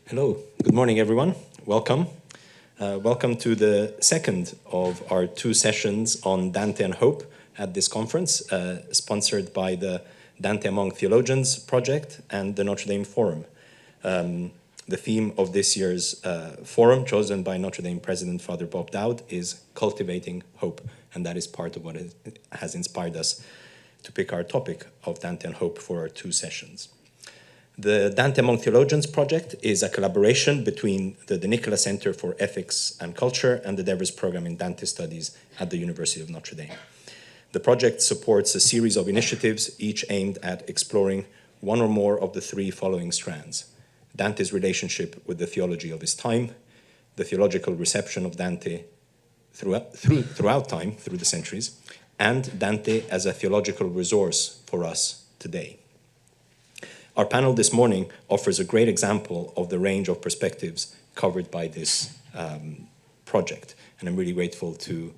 Hello, good morning everyone, welcome. Welcome to the second of our two sessions on Dante and Hope at this conference, sponsored by the Dante Among Theologians project and the Notre Dame Forum. The theme of this year's forum, chosen by Notre Dame President Father Bob Dowd, is Cultivating Hope, and that is part of what has inspired us to pick our topic of Dante and Hope for our two sessions. The Dante Among Theologians project is a collaboration between the De Nicola Center for Ethics and Culture and the Devers program in Dante Studies at the University of Notre Dame. The project supports a series of initiatives, each aimed at exploring one or more of the three following strands: Dante's relationship with the theology of his time, the theological reception of Dante throughout time, through the centuries, and Dante as a theological resource for us today. Our panel this morning offers a great example of the range of perspectives covered by this project. And I'm really grateful to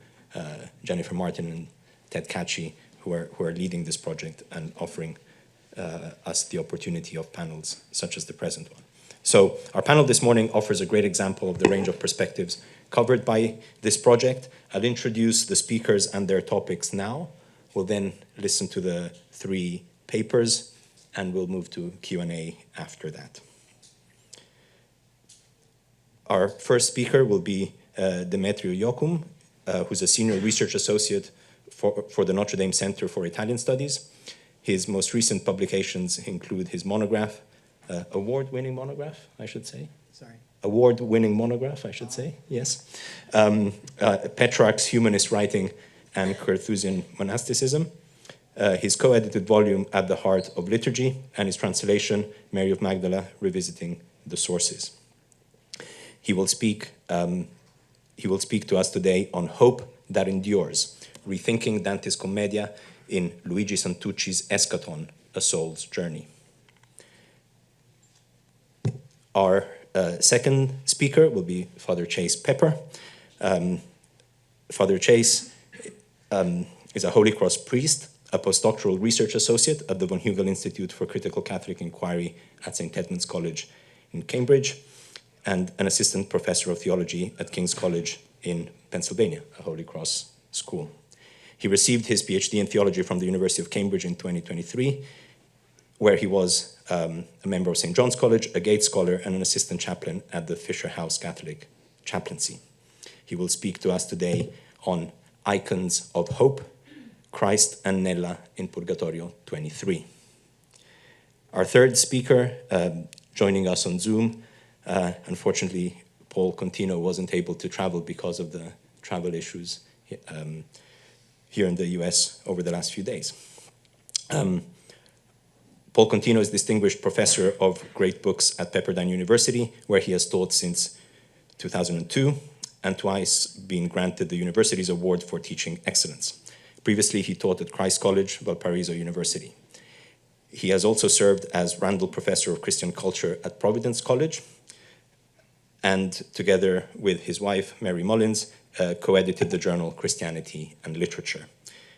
Jennifer Martin and Ted Catchy, who are leading this project and offering us the opportunity of panels such as the present one. So our panel this morning offers a great example of the range of perspectives covered by this project. I'll introduce the speakers and their topics now. We'll then listen to the three papers, and we'll move to Q&A after that. Our first speaker will be Demetrio Iocum, who's a senior research associate for the Notre Dame Center for Italian Studies. His most recent publications include his monograph, award-winning monograph, I should say. Sorry. Award-winning monograph, I should say, yes. Petrarch's Humanist Writing and Carthusian Monasticism. His co-edited volume At the Heart of Liturgy, and his translation Mary of Magdala, Revisiting the Sources. He will speak to us today on Hope That Endures, rethinking Dante's Commedia in Luigi Santucci's Eschaton, A Soul's Journey. Our second speaker will be Father Chase Pepper. Father Chase is a Holy Cross priest, a postdoctoral research associate at the Von Hugel Institute for Critical Catholic Inquiry at St. Edmund's College in Cambridge, and an assistant professor of theology at King's College in Pennsylvania, a Holy Cross school. He received his PhD in theology from the University of Cambridge in 2023, where he was a member of St. John's College, a Gates Scholar, and an assistant chaplain at the Fisher House Catholic Chaplaincy. He will speak to us today on Icons of Hope, Christ and Nella in Purgatorio 23. Our third speaker, joining us on Zoom, unfortunately, Paul Contino wasn't able to travel because of the travel issues here in the US over the last few days. Paul Contino is Distinguished Professor of Great Books at Pepperdine University, where he has taught since 2002 and twice been granted the university's award for teaching excellence. Previously, he taught at Christ College, Valparaiso University. He has also served as Randall Professor of Christian Culture at Providence College, and together with his wife, Mary Mullins, co-edited the journal Christianity and Literature.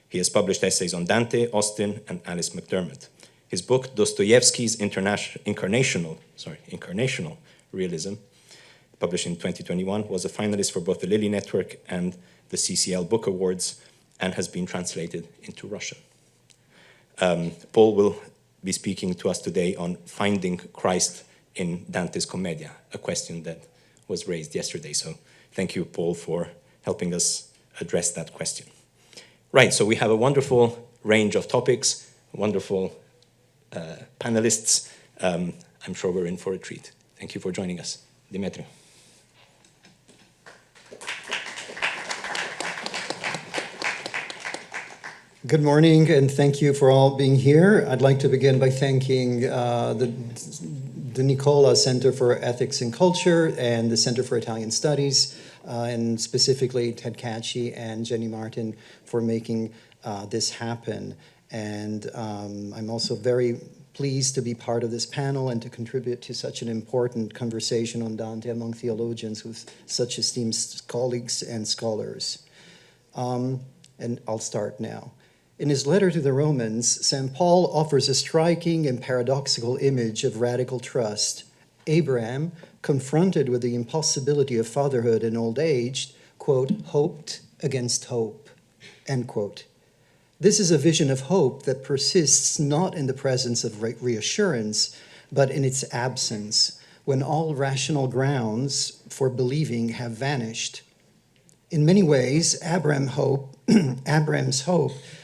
He has published essays on Dante, Austin, and Alice McDermott. His book, Dostoevsky's Incarnational Realism, published in 2021, was a finalist for both the Lilly Network and the CCL Book Awards, and has been translated into Russian. Paul will be speaking to us today on finding Christ in Dante's Commedia, a question that was raised yesterday. So thank you, Paul, for helping us address that question. Right, so we have a wonderful range of topics, wonderful panelists. I'm sure we're in for a treat. Thank you for joining us. Demetrio. Good morning, and thank you for all being here. I'd like to begin by thanking the De Nicola Center for Ethics and Culture and the Center for Italian Studies, and specifically Ted Catchy and Jenny Martin for making this happen. And I'm also very pleased to be part of this panel and to contribute to such an important conversation on Dante among theologians with such esteemed colleagues and scholars. And I'll start now. In his letter to the Romans, St. Paul offers a striking and paradoxical image of radical trust. Abraham, confronted with the impossibility of fatherhood in old age, quote, hoped against hope, end quote. This is a vision of hope that persists not in the presence of reassurance, but in its absence, when all rational grounds for believing have vanished. In many ways, Abraham's hope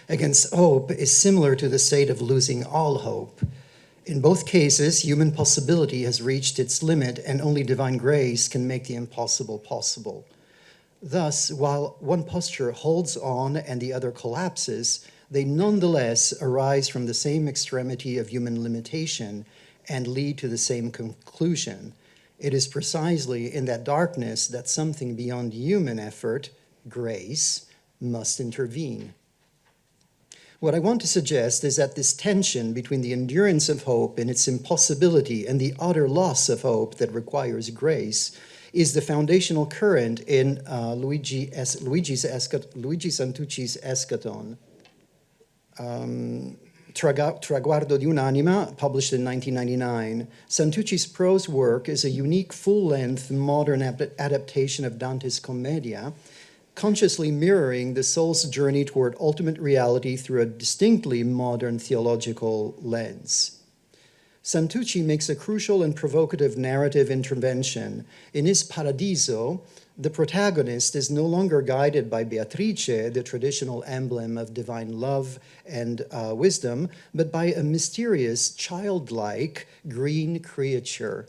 against hope is similar to the state of losing all hope. In both cases, human possibility has reached its limit, and only divine grace can make the impossible possible. Thus, while one posture holds on and the other collapses, they nonetheless arise from the same extremity of human limitation and lead to the same conclusion. It is precisely in that darkness that something beyond human effort, grace, must intervene. What I want to suggest is that this tension between the endurance of hope and its impossibility and the utter loss of hope that requires grace is the foundational current in Luigi Santucci's Eschaton, Traguardo di un'anima, published in 1999. Santucci's prose work is a unique full-length modern adaptation of Dante's Commedia, consciously mirroring the soul's journey toward ultimate reality through a distinctly modern theological lens. Santucci makes a crucial and provocative narrative intervention. In his Paradiso, the protagonist is no longer guided by Beatrice, the traditional emblem of divine love and wisdom, but by a mysterious, childlike green creature,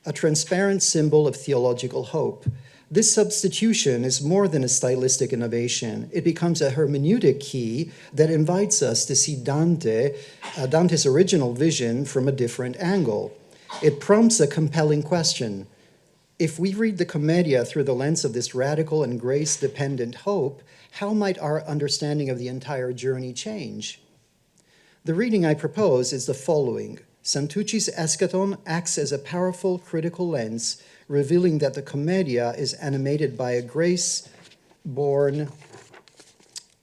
a transparent symbol of theological hope. This substitution is more than a stylistic innovation. It becomes a hermeneutic key that invites us to see Dante's original vision from a different angle. It prompts a compelling question. If we read the Commedia through the lens of this radical and grace-dependent hope, how might our understanding of the entire journey change? The reading I propose is the following. Santucci's Eschaton acts as a powerful critical lens, revealing that the Commedia is animated by a grace-born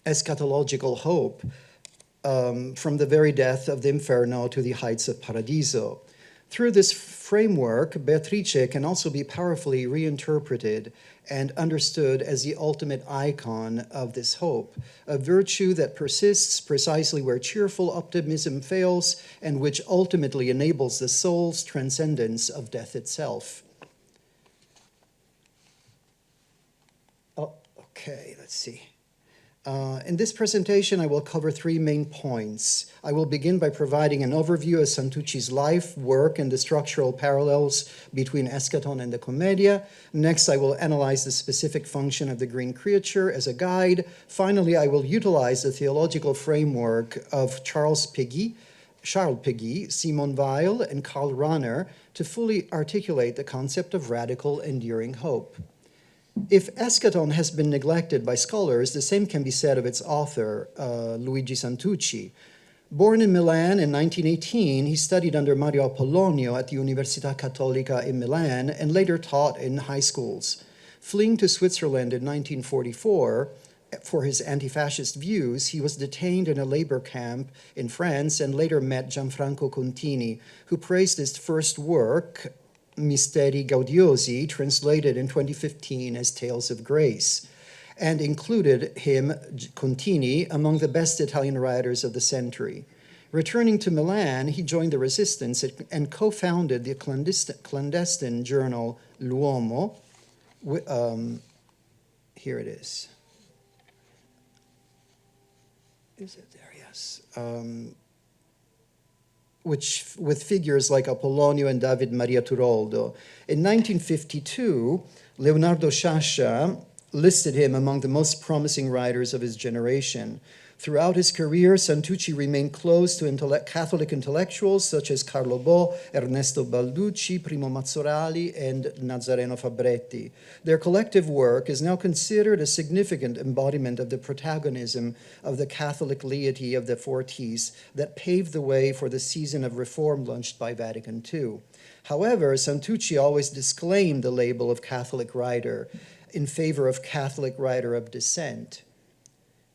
eschatological hope from the very depth of the Inferno to the heights of Paradiso. Through this framework, Beatrice can also be powerfully reinterpreted and understood as the ultimate icon of this hope, a virtue that persists precisely where cheerful optimism fails and which ultimately enables the soul's transcendence of death itself. Okay, let's see. In this presentation, I will cover three main points. I will begin by providing an overview of Santucci's life, work, and the structural parallels between Eschaton and the Commedia. Next, I will analyze the specific function of the green creature as a guide. Finally, I will utilize the theological framework of Charles Péguy, Simon Weil, and Karl Rahner to fully articulate the concept of radical, enduring hope. If Eschaton has been neglected by scholars, the same can be said of its author, Luigi Santucci. Born in Milan in 1918, he studied under Mario Apollonio at the Università Cattolica in Milan and later taught in high schools. Fleeing to Switzerland in 1944 for his anti-fascist views, he was detained in a labor camp in France and later met Gianfranco Contini, who praised his first work, Misteri Gaudiosi, translated in 2015 as Tales of Grace, and included him, Contini, among the best Italian writers of the century. Returning to Milan, he joined the resistance and co-founded the clandestine journal L'Uomo. Here it is. Is it there? Yes. Which, with figures like Apollonio and David Maria Turoldo. In 1952, Leonardo Sciascia listed him among the most promising writers of his generation. Throughout his career, Santucci remained close to Catholic intellectuals such as Carlo Bo, Ernesto Balducci, Primo Mazzorali, and Nazareno Fabretti. Their collective work is now considered a significant embodiment of the protagonism of the Catholic laity of the 40s that paved the way for the season of reform launched by Vatican II. However, Santucci always disclaimed the label of Catholic writer in favor of Catholic writer of dissent.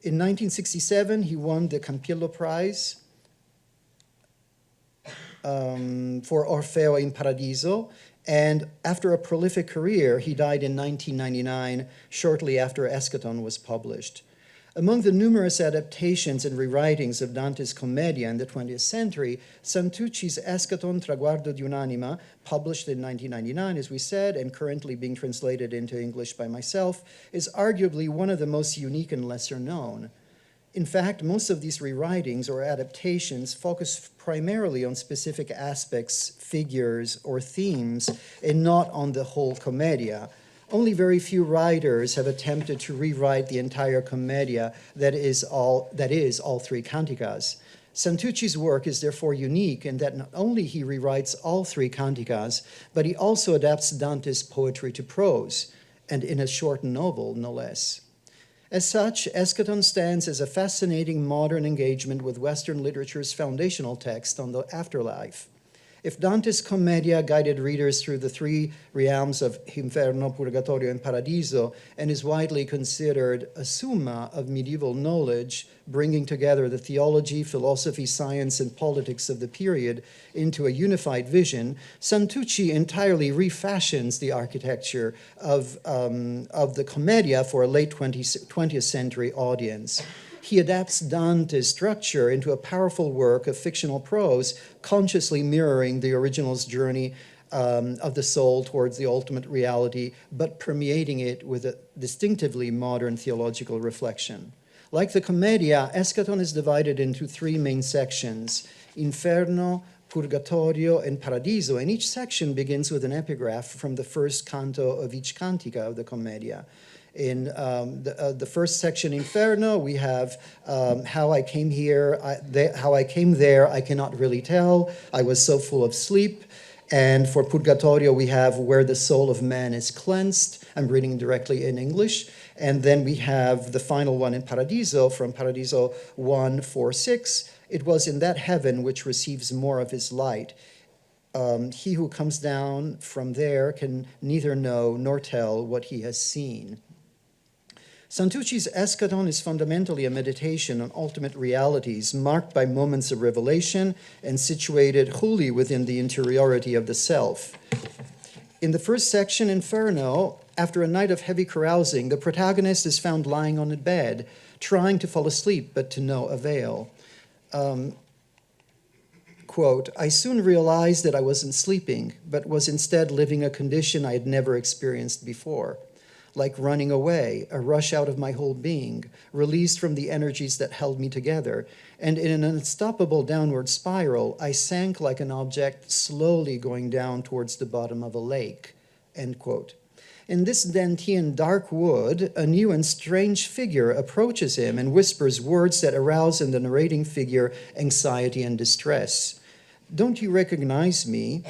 In 1967, he won the Campiello Prize for Orfeo in Paradiso, And after a prolific career, he died in 1999, shortly after Eschaton was published. Among the numerous adaptations and rewritings of Dante's Commedia in the 20th century, Santucci's Eschaton Traguardo di un'anima, published in 1999, as we said, and currently being translated into English by myself, is arguably one of the most unique and lesser known. In fact, most of these rewritings or adaptations focus primarily on specific aspects, figures, or themes, and not on the whole Commedia. Only very few writers have attempted to rewrite the entire Commedia that is all three canticas. Santucci's work is therefore unique in that not only he rewrites all three canticas, but he also adapts Dante's poetry to prose, and in a short novel, no less. As such, Eschaton stands as a fascinating modern engagement with Western literature's foundational text on the afterlife. If Dante's Commedia guided readers through the three realms of Inferno, Purgatorio, and Paradiso, and is widely considered a summa of medieval knowledge, bringing together the theology, philosophy, science, and politics of the period into a unified vision, Santucci entirely refashions the architecture of the Commedia for a late 20th century audience. He adapts Dante's structure into a powerful work of fictional prose, consciously mirroring the original's journey of the soul towards the ultimate reality, but permeating it with a distinctively modern theological reflection. Like the Commedia, Eschaton is divided into three main sections: Inferno, Purgatorio, and Paradiso, and each section begins with an epigraph from the first canto of each cantica of the Commedia. In the first section, Inferno, we have how I came here, how I came there, I cannot really tell. I was so full of sleep. And for Purgatorio, we have where the soul of man is cleansed. I'm reading directly in English. And then we have the final one in Paradiso, from Paradiso 1:4-6. It was in that heaven which receives more of his light. He who comes down from there can neither know nor tell what he has seen. Santucci's Eschaton is fundamentally a meditation on ultimate realities, marked by moments of revelation and situated wholly within the interiority of the self. In the first section, Inferno, after a night of heavy carousing, the protagonist is found lying on a bed, trying to fall asleep, but to no avail. Quote, I soon realized that I wasn't sleeping, but was instead living a condition I had never experienced before. Like running away, a rush out of my whole being, released from the energies that held me together, and in an unstoppable downward spiral, I sank like an object slowly going down towards the bottom of a lake, end quote. In this Dantean dark wood, a new and strange figure approaches him and whispers words that arouse in the narrating figure anxiety and distress. Don't you recognize me?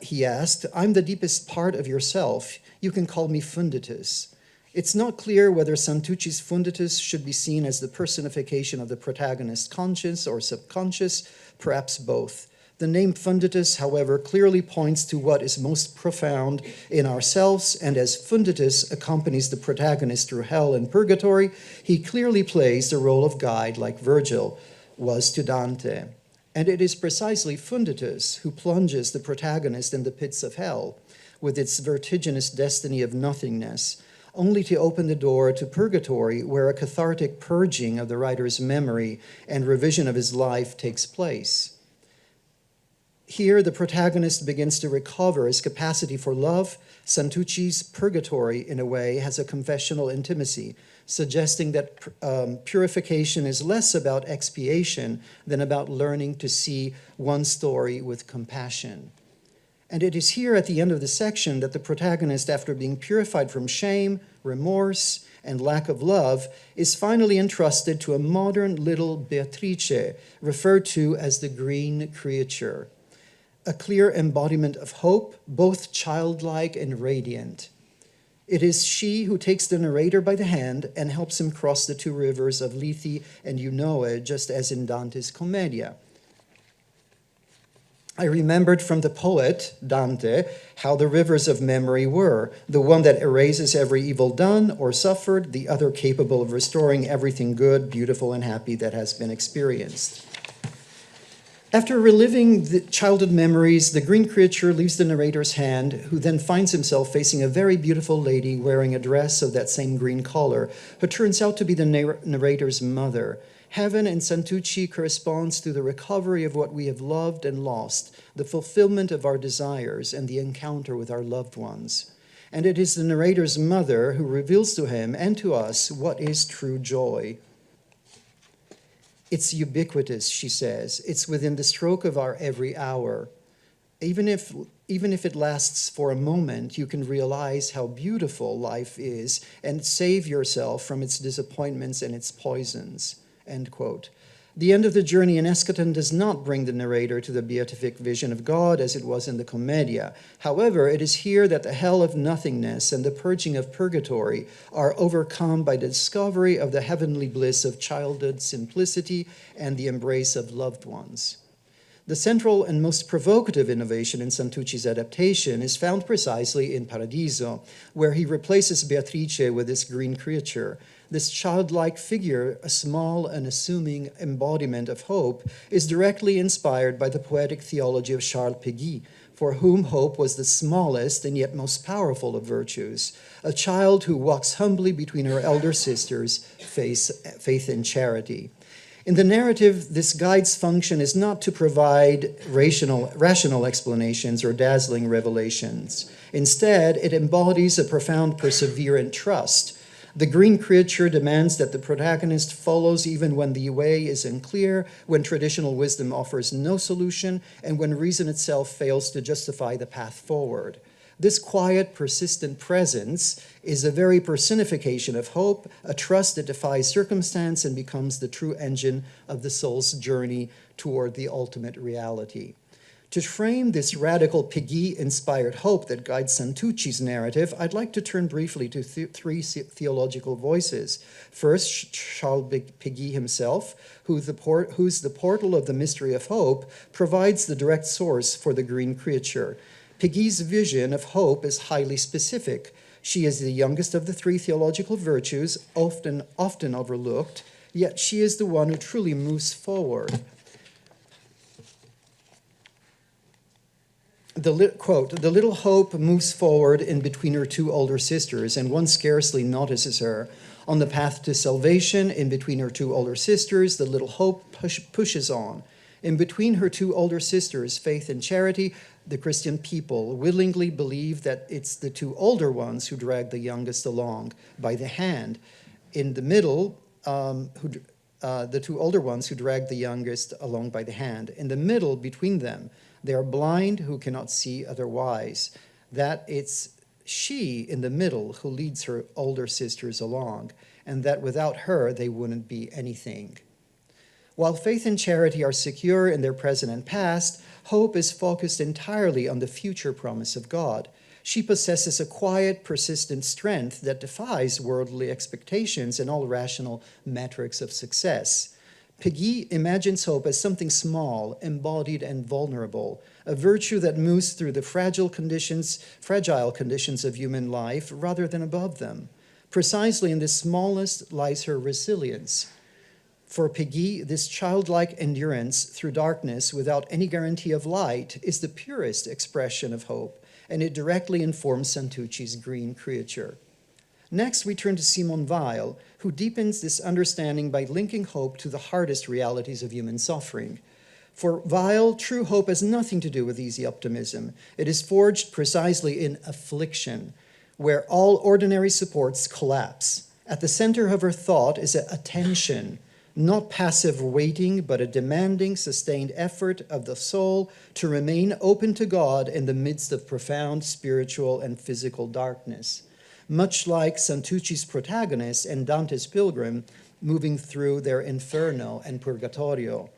He asked. I'm the deepest part of yourself. You can call me Funditus. It's not clear whether Santucci's Funditus should be seen as the personification of the protagonist's conscious or subconscious, perhaps both. The name Funditus, however, clearly points to what is most profound in ourselves, and as Funditus accompanies the protagonist through hell and purgatory, he clearly plays the role of guide like Virgil was to Dante. And it is precisely Funditus who plunges the protagonist in the pits of hell, with its vertiginous destiny of nothingness, only to open the door to purgatory, where a cathartic purging of the writer's memory and revision of his life takes place. Here, the protagonist begins to recover his capacity for love. Santucci's Purgatory, in a way, has a confessional intimacy, suggesting that purification is less about expiation than about learning to see one story with compassion. And it is here at the end of the section that the protagonist, after being purified from shame, remorse, and lack of love, is finally entrusted to a modern little Beatrice, referred to as the green creature, a clear embodiment of hope, both childlike and radiant. It is she who takes the narrator by the hand and helps him cross the two rivers of Lethe and Eunoe, just as in Dante's Commedia. I remembered from the poet, Dante, how the rivers of memory were, the one that erases every evil done or suffered, the other capable of restoring everything good, beautiful, and happy that has been experienced. After reliving the childhood memories, the green creature leaves the narrator's hand, who then finds himself facing a very beautiful lady wearing a dress of that same green color, who turns out to be the narrator's mother. Heaven in Santucci corresponds to the recovery of what we have loved and lost, the fulfillment of our desires, and the encounter with our loved ones. And it is the narrator's mother who reveals to him and to us what is true joy. It's ubiquitous, she says. It's within the stroke of our every hour. Even if it lasts for a moment, you can realize how beautiful life is and save yourself from its disappointments and its poisons. End quote. The end of the journey in Eschaton does not bring the narrator to the beatific vision of God as it was in the Commedia. However, it is here that the hell of nothingness and the purging of purgatory are overcome by the discovery of the heavenly bliss of childhood simplicity and the embrace of loved ones. The central and most provocative innovation in Santucci's adaptation is found precisely in Paradiso, where he replaces Beatrice with this green creature. This childlike figure, a small and assuming embodiment of hope, is directly inspired by the poetic theology of Charles Péguy, for whom hope was the smallest and yet most powerful of virtues, a child who walks humbly between her elder sisters, faith and charity. In the narrative, this guide's function is not to provide rational explanations or dazzling revelations. Instead, it embodies a profound perseverant trust. The green creature demands that the protagonist follows even when the way is unclear, when traditional wisdom offers no solution, and when reason itself fails to justify the path forward. This quiet, persistent presence is a very personification of hope, a trust that defies circumstance and becomes the true engine of the soul's journey toward the ultimate reality. To frame this radical Péguy-inspired hope that guides Santucci's narrative, I'd like to turn briefly to three theological voices. First, Charles Péguy himself, who's the portal of the mystery of hope, provides the direct source for the green creature. Péguy's vision of hope is highly specific. She is the youngest of the three theological virtues, often overlooked, yet she is the one who truly moves forward. Quote, "The little hope moves forward in between her two older sisters, and one scarcely notices her. On the path to salvation, in between her two older sisters, the little hope pushes on. In between her two older sisters, faith and charity, the Christian people willingly believe that it's the two older ones who drag the youngest along by the hand. In the middle, the two older ones who drag the youngest along by the hand. In the middle, between them, they are blind who cannot see otherwise. That it's she in the middle who leads her older sisters along, and that without her, they wouldn't be anything. While faith and charity are secure in their present and past, hope is focused entirely on the future promise of God. She possesses a quiet, persistent strength that defies worldly expectations and all rational metrics of success. Péguy imagines hope as something small, embodied, and vulnerable, a virtue that moves through the fragile conditions of human life rather than above them. Precisely in this smallness lies her resilience. For Péguy, this childlike endurance through darkness without any guarantee of light is the purest expression of hope, and it directly informs Santucci's green creature. Next, we turn to Simone Weil, who deepens this understanding by linking hope to the hardest realities of human suffering. For Weil, true hope has nothing to do with easy optimism. It is forged precisely in affliction, where all ordinary supports collapse. At the center of her thought is a tension, not passive waiting, but a demanding, sustained effort of the soul to remain open to God in the midst of profound spiritual and physical darkness. Much like Santucci's protagonist and Dante's pilgrim moving through their inferno and purgatorio.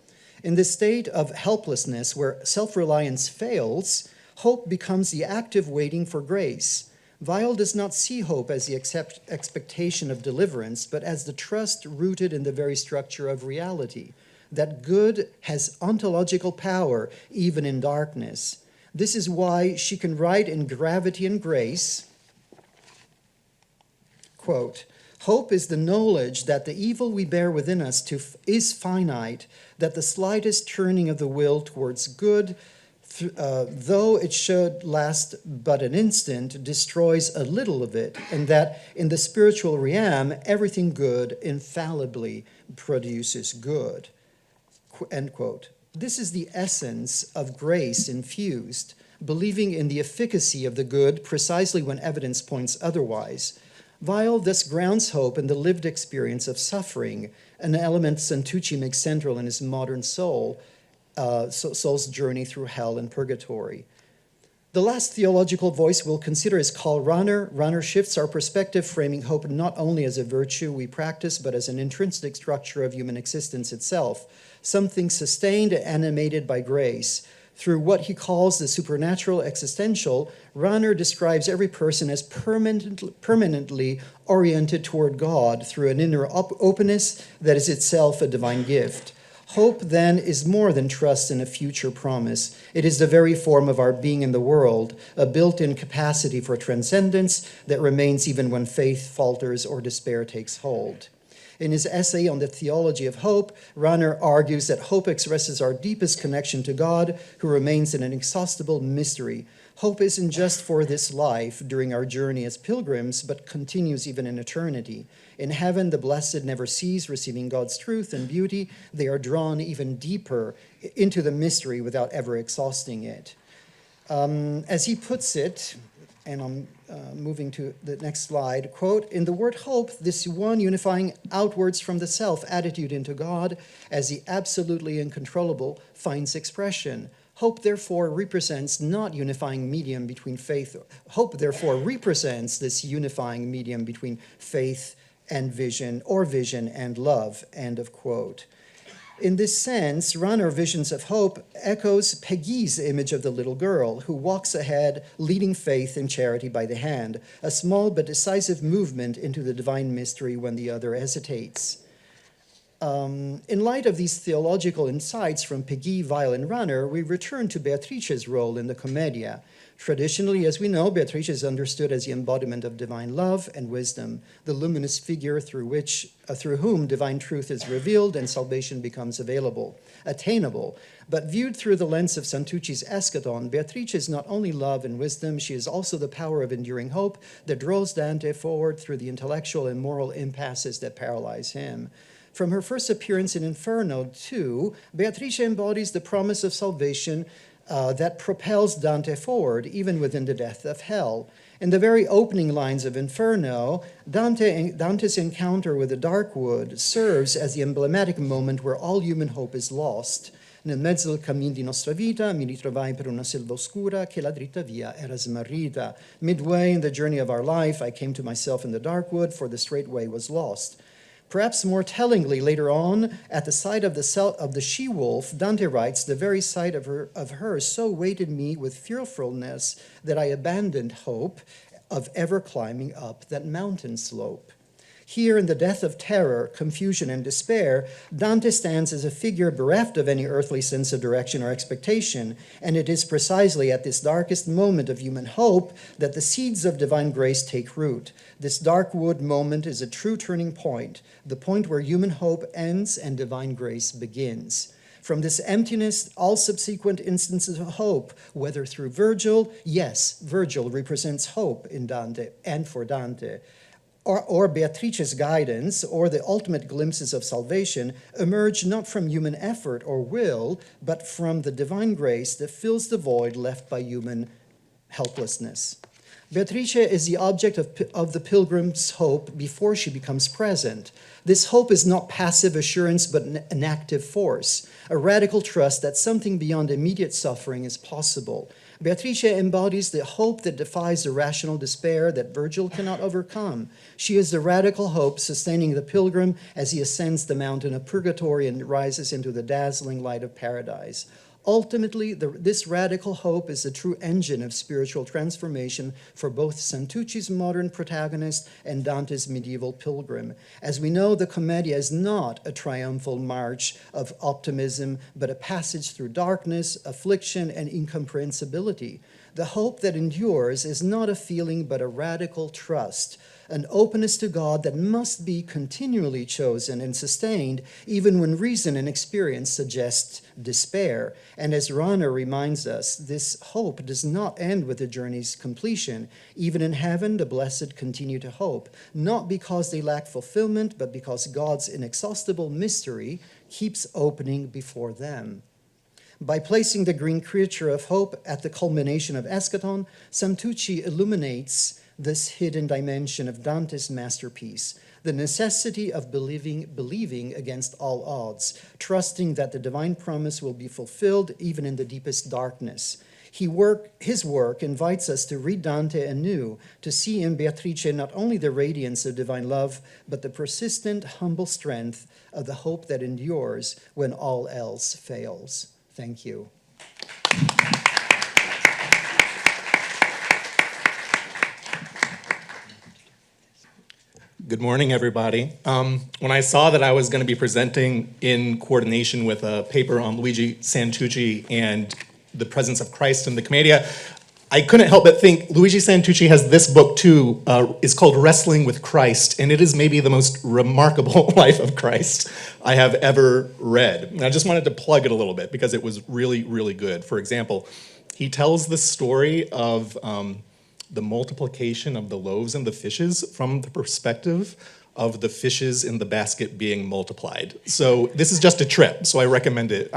In this state of helplessness where self-reliance fails, hope becomes the active waiting for grace. Weil does not see hope as the expectation of deliverance, but as the trust rooted in the very structure of reality, that good has ontological power even in darkness. This is why she can write in Gravity and Grace, quote, Hope is the knowledge that the evil we bear within us is finite, that the slightest turning of the will towards good, though it should last but an instant, destroys a little of it, and that in the spiritual realm, everything good infallibly produces good. End quote. This is the essence of grace infused, believing in the efficacy of the good precisely when evidence points otherwise. Weil thus grounds hope in the lived experience of suffering, an element Santucci makes central in his modern soul's journey through hell and purgatory. The last theological voice we'll consider is Karl Rahner. Rahner shifts our perspective, framing hope not only as a virtue we practice, but as an intrinsic structure of human existence itself, something sustained and animated by grace. Through what he calls the supernatural existential, Rahner describes every person as permanently oriented toward God through an inner openness that is itself a divine gift. Hope, then, is more than trust in a future promise. It is the very form of our being in the world, a built-in capacity for transcendence that remains even when faith falters or despair takes hold. In his essay on the theology of hope, Rahner argues that hope expresses our deepest connection to God, who remains an inexhaustible mystery. Hope isn't just for this life during our journey as pilgrims, but continues even in eternity. In heaven, the blessed never cease receiving God's truth and beauty. They are drawn even deeper into the mystery without ever exhausting it. As he puts it, and I'm moving to the next slide, quote, in the word hope, this one unifying outwards from the self attitude into God as the absolutely uncontrollable finds expression. Hope, therefore, represents not unifying medium between faith. Hope, therefore, represents this unifying medium between faith and vision, or vision and love, end of quote. In this sense, Rahner Visions of Hope echoes Péguy's image of the little girl who walks ahead, leading faith and charity by the hand, a small but decisive movement into the divine mystery when the other hesitates. In light of these theological insights from Péguy, Weil, and Rahner, we return to Beatrice's role in the Commedia. Traditionally, as we know, Beatrice is understood as the embodiment of divine love and wisdom, the luminous figure through whom divine truth is revealed and salvation becomes attainable. But viewed through the lens of Santucci's eschaton, Beatrice is not only love and wisdom, she is also the power of enduring hope that draws Dante forward through the intellectual and moral impasses that paralyze him. From her first appearance in Inferno, too, Beatrice embodies the promise of salvation that propels Dante forward, even within the depth of hell. In the very opening lines of Inferno, Dante's encounter with the dark wood serves as the emblematic moment where all human hope is lost. Nel mezzo del cammin di nostra vita mi ritrovai per una selva oscura che la dritta via era smarrita. Midway in the journey of our life, I came to myself in the dark wood, for the straight way was lost. Perhaps more tellingly, later on, at the sight of the she-wolf, Dante writes, the very sight of her so weighted me with fearfulness that I abandoned hope of ever climbing up that mountain slope. Here, in the death of terror, confusion, and despair, Dante stands as a figure bereft of any earthly sense of direction or expectation, and it is precisely at this darkest moment of human hope that the seeds of divine grace take root. This dark wood moment is a true turning point, the point where human hope ends and divine grace begins. From this emptiness, all subsequent instances of hope, whether through Virgil, yes, Virgil represents hope in Dante and for Dante, or Beatrice's guidance, or the ultimate glimpses of salvation, emerge not from human effort or will, but from the divine grace that fills the void left by human helplessness. Beatrice is the object of the pilgrim's hope before she becomes present. This hope is not passive assurance, but an active force, a radical trust that something beyond immediate suffering is possible. Beatrice embodies the hope that defies the rational despair that Virgil cannot overcome. She is the radical hope sustaining the pilgrim as he ascends the mountain of purgatory and rises into the dazzling light of paradise. Ultimately, this radical hope is the true engine of spiritual transformation for both Santucci's modern protagonist and Dante's medieval pilgrim. As we know, the Commedia is not a triumphal march of optimism, but a passage through darkness, affliction, and incomprehensibility. The hope that endures is not a feeling, but a radical trust, an openness to God that must be continually chosen and sustained, even when reason and experience suggest despair. And as Rana reminds us, this hope does not end with the journey's completion. Even in heaven, the blessed continue to hope, not because they lack fulfillment, but because God's inexhaustible mystery keeps opening before them. By placing the green creature of hope at the culmination of eschaton, Santucci illuminates this hidden dimension of Dante's masterpiece, the necessity of believing against all odds, trusting that the divine promise will be fulfilled even in the deepest darkness. His work invites us to read Dante anew, to see in Beatrice not only the radiance of divine love, but the persistent, humble strength of the hope that endures when all else fails. Thank you. Good morning, everybody. When I saw that I was going to be presenting in coordination with a paper on Luigi Santucci and the presence of Christ in the Commedia, I couldn't help but think Luigi Santucci has this book too. It's called Wrestling with Christ, and it is maybe the most remarkable life of Christ I have ever read. And I just wanted to plug it a little bit because it was really, really good. For example, he tells the story of the multiplication of the loaves and the fishes from the perspective of the fishes in the basket being multiplied. So this is just a trip, so I recommend it.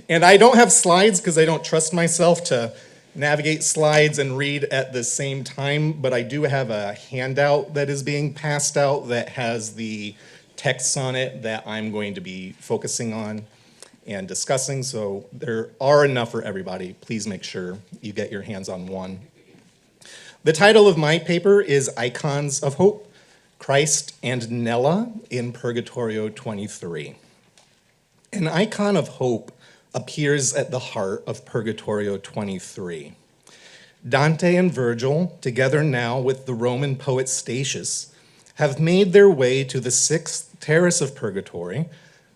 And I don't have slides because I don't trust myself to navigate slides and read at the same time, but I do have a handout that is being passed out that has the texts on it that I'm going to be focusing on and discussing, so there are enough for everybody. Please make sure you get your hands on one. The title of my paper is Icons of Hope, Christ and Nella in Purgatorio 23. An icon of hope appears at the heart of Purgatorio 23. Dante and Virgil, together now with the Roman poet Statius, have made their way to the sixth terrace of Purgatory,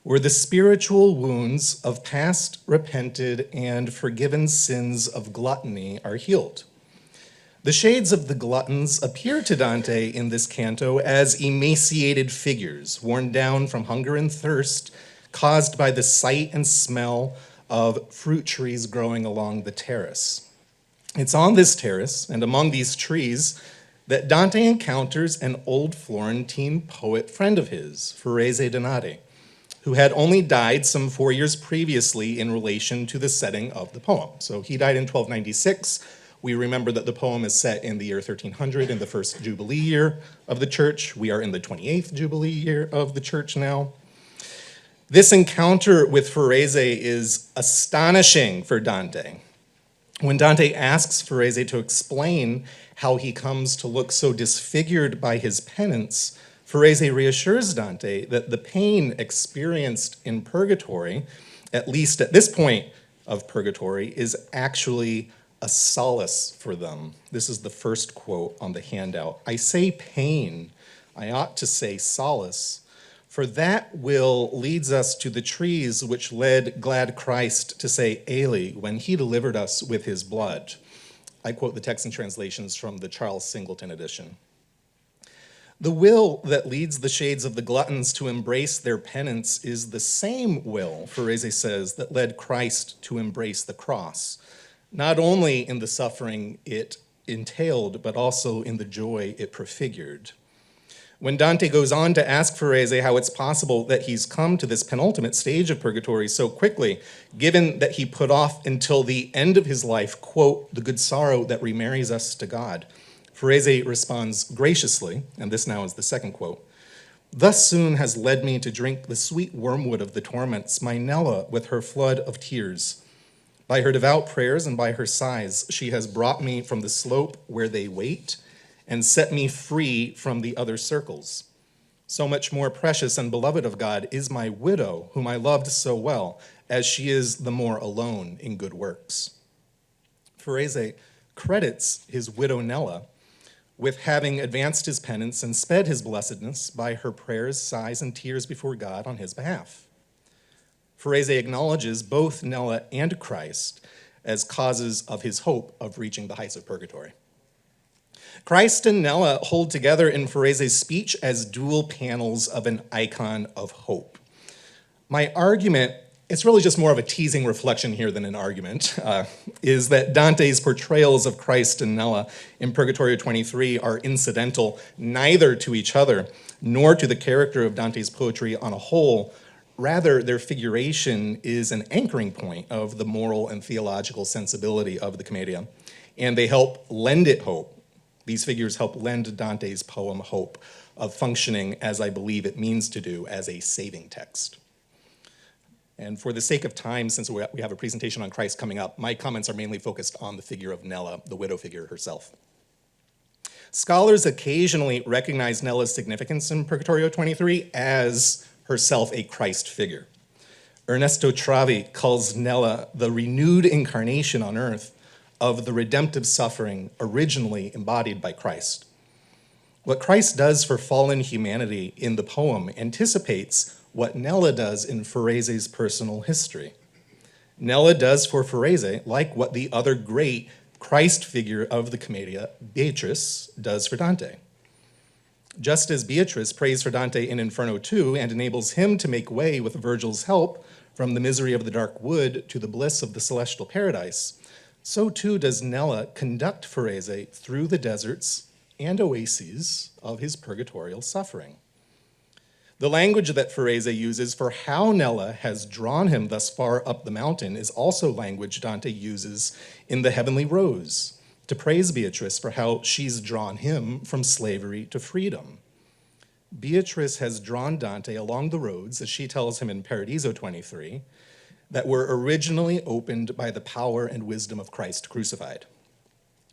where the spiritual wounds of past repented and forgiven sins of gluttony are healed. The shades of the gluttons appear to Dante in this canto as emaciated figures, worn down from hunger and thirst, caused by the sight and smell of fruit trees growing along the terrace. It's on this terrace, and among these trees, that Dante encounters an old Florentine poet friend of his, Ferrese Donati, who had only died some 4 years previously in relation to the setting of the poem. So he died in 1296. We remember that the poem is set in the year 1300, in the first Jubilee year of the church. We are in the 28th Jubilee year of the church now. This encounter with Ferrese is astonishing for Dante. When Dante asks Ferrese to explain how he comes to look so disfigured by his penance, Ferrese reassures Dante that the pain experienced in purgatory, at least at this point of purgatory, is actually a solace for them. This is the first quote on the handout. I say pain, I ought to say solace, for that will leads us to the trees which led glad Christ to say Eli when he delivered us with his blood. I quote the text and translations from the Charles Singleton edition. The will that leads the shades of the gluttons to embrace their penance is the same will, Ferrese says, that led Christ to embrace the cross, not only in the suffering it entailed, but also in the joy it prefigured. When Dante goes on to ask Ferrese how it's possible that he's come to this penultimate stage of purgatory so quickly, given that he put off until the end of his life, quote, the good sorrow that remarries us to God, Ferrese responds graciously, and this now is the second quote, thus soon has led me to drink the sweet wormwood of the torments, my Nella with her flood of tears. By her devout prayers and by her sighs, she has brought me from the slope where they wait and set me free from the other circles. So much more precious and beloved of God is my widow, whom I loved so well, as she is the more alone in good works. Ferrese credits his widow Nella with having advanced his penance and sped his blessedness by her prayers, sighs, and tears before God on his behalf. Ferrese acknowledges both Nella and Christ as causes of his hope of reaching the heights of purgatory. Christ and Nella hold together in Forese's speech as dual panels of an icon of hope. My argument, it's really just more of a teasing reflection here than an argument, is that Dante's portrayals of Christ and Nella in Purgatorio 23 are incidental neither to each other nor to the character of Dante's poetry on a whole. Rather, their figuration is an anchoring point of the moral and theological sensibility of the Commedia, and they help lend it hope. These figures help lend Dante's poem hope of functioning as I believe it means to do as a saving text. And for the sake of time, since we have a presentation on Christ coming up, my comments are mainly focused on the figure of Nella, the widow figure herself. Scholars occasionally recognize Nella's significance in Purgatorio 23 as herself a Christ figure. Ernesto Travi calls Nella the renewed incarnation on earth of the redemptive suffering originally embodied by Christ. What Christ does for fallen humanity in the poem anticipates what Nella does in Forese's personal history. Nella does for Forese like what the other great Christ figure of the Commedia, Beatrice, does for Dante. Just as Beatrice prays for Dante in Inferno 2 and enables him to make way with Virgil's help from the misery of the dark wood to the bliss of the celestial paradise, so too does Nella conduct Forese through the deserts and oases of his purgatorial suffering. The language that Forese uses for how Nella has drawn him thus far up the mountain is also language Dante uses in The Heavenly Rose to praise Beatrice for how she's drawn him from slavery to freedom. Beatrice has drawn Dante along the roads, as she tells him in Paradiso 23, that were originally opened by the power and wisdom of Christ crucified.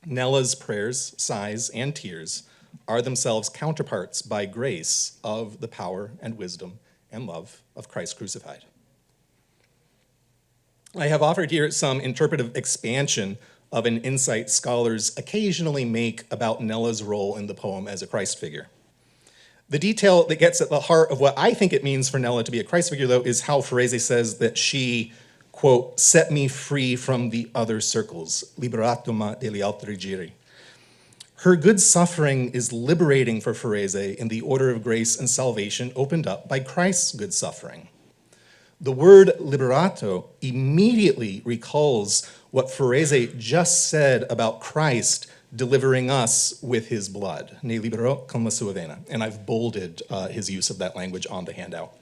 Nella's prayers, sighs, and tears are themselves counterparts by grace of the power and wisdom and love of Christ crucified. I have offered here some interpretive expansion of an insight scholars occasionally make about Nella's role in the poem as a Christ figure. The detail that gets at the heart of what I think it means for Nella to be a Christ figure, though, is how Forese says that she, quote, set me free from the other circles, liberato me degli altri giri. Her good suffering is liberating for Forese in the order of grace and salvation opened up by Christ's good suffering. The word liberato immediately recalls what Forese just said about Christ delivering us with his blood. Ne liberò con la sua vena. And I've bolded his use of that language on the handout.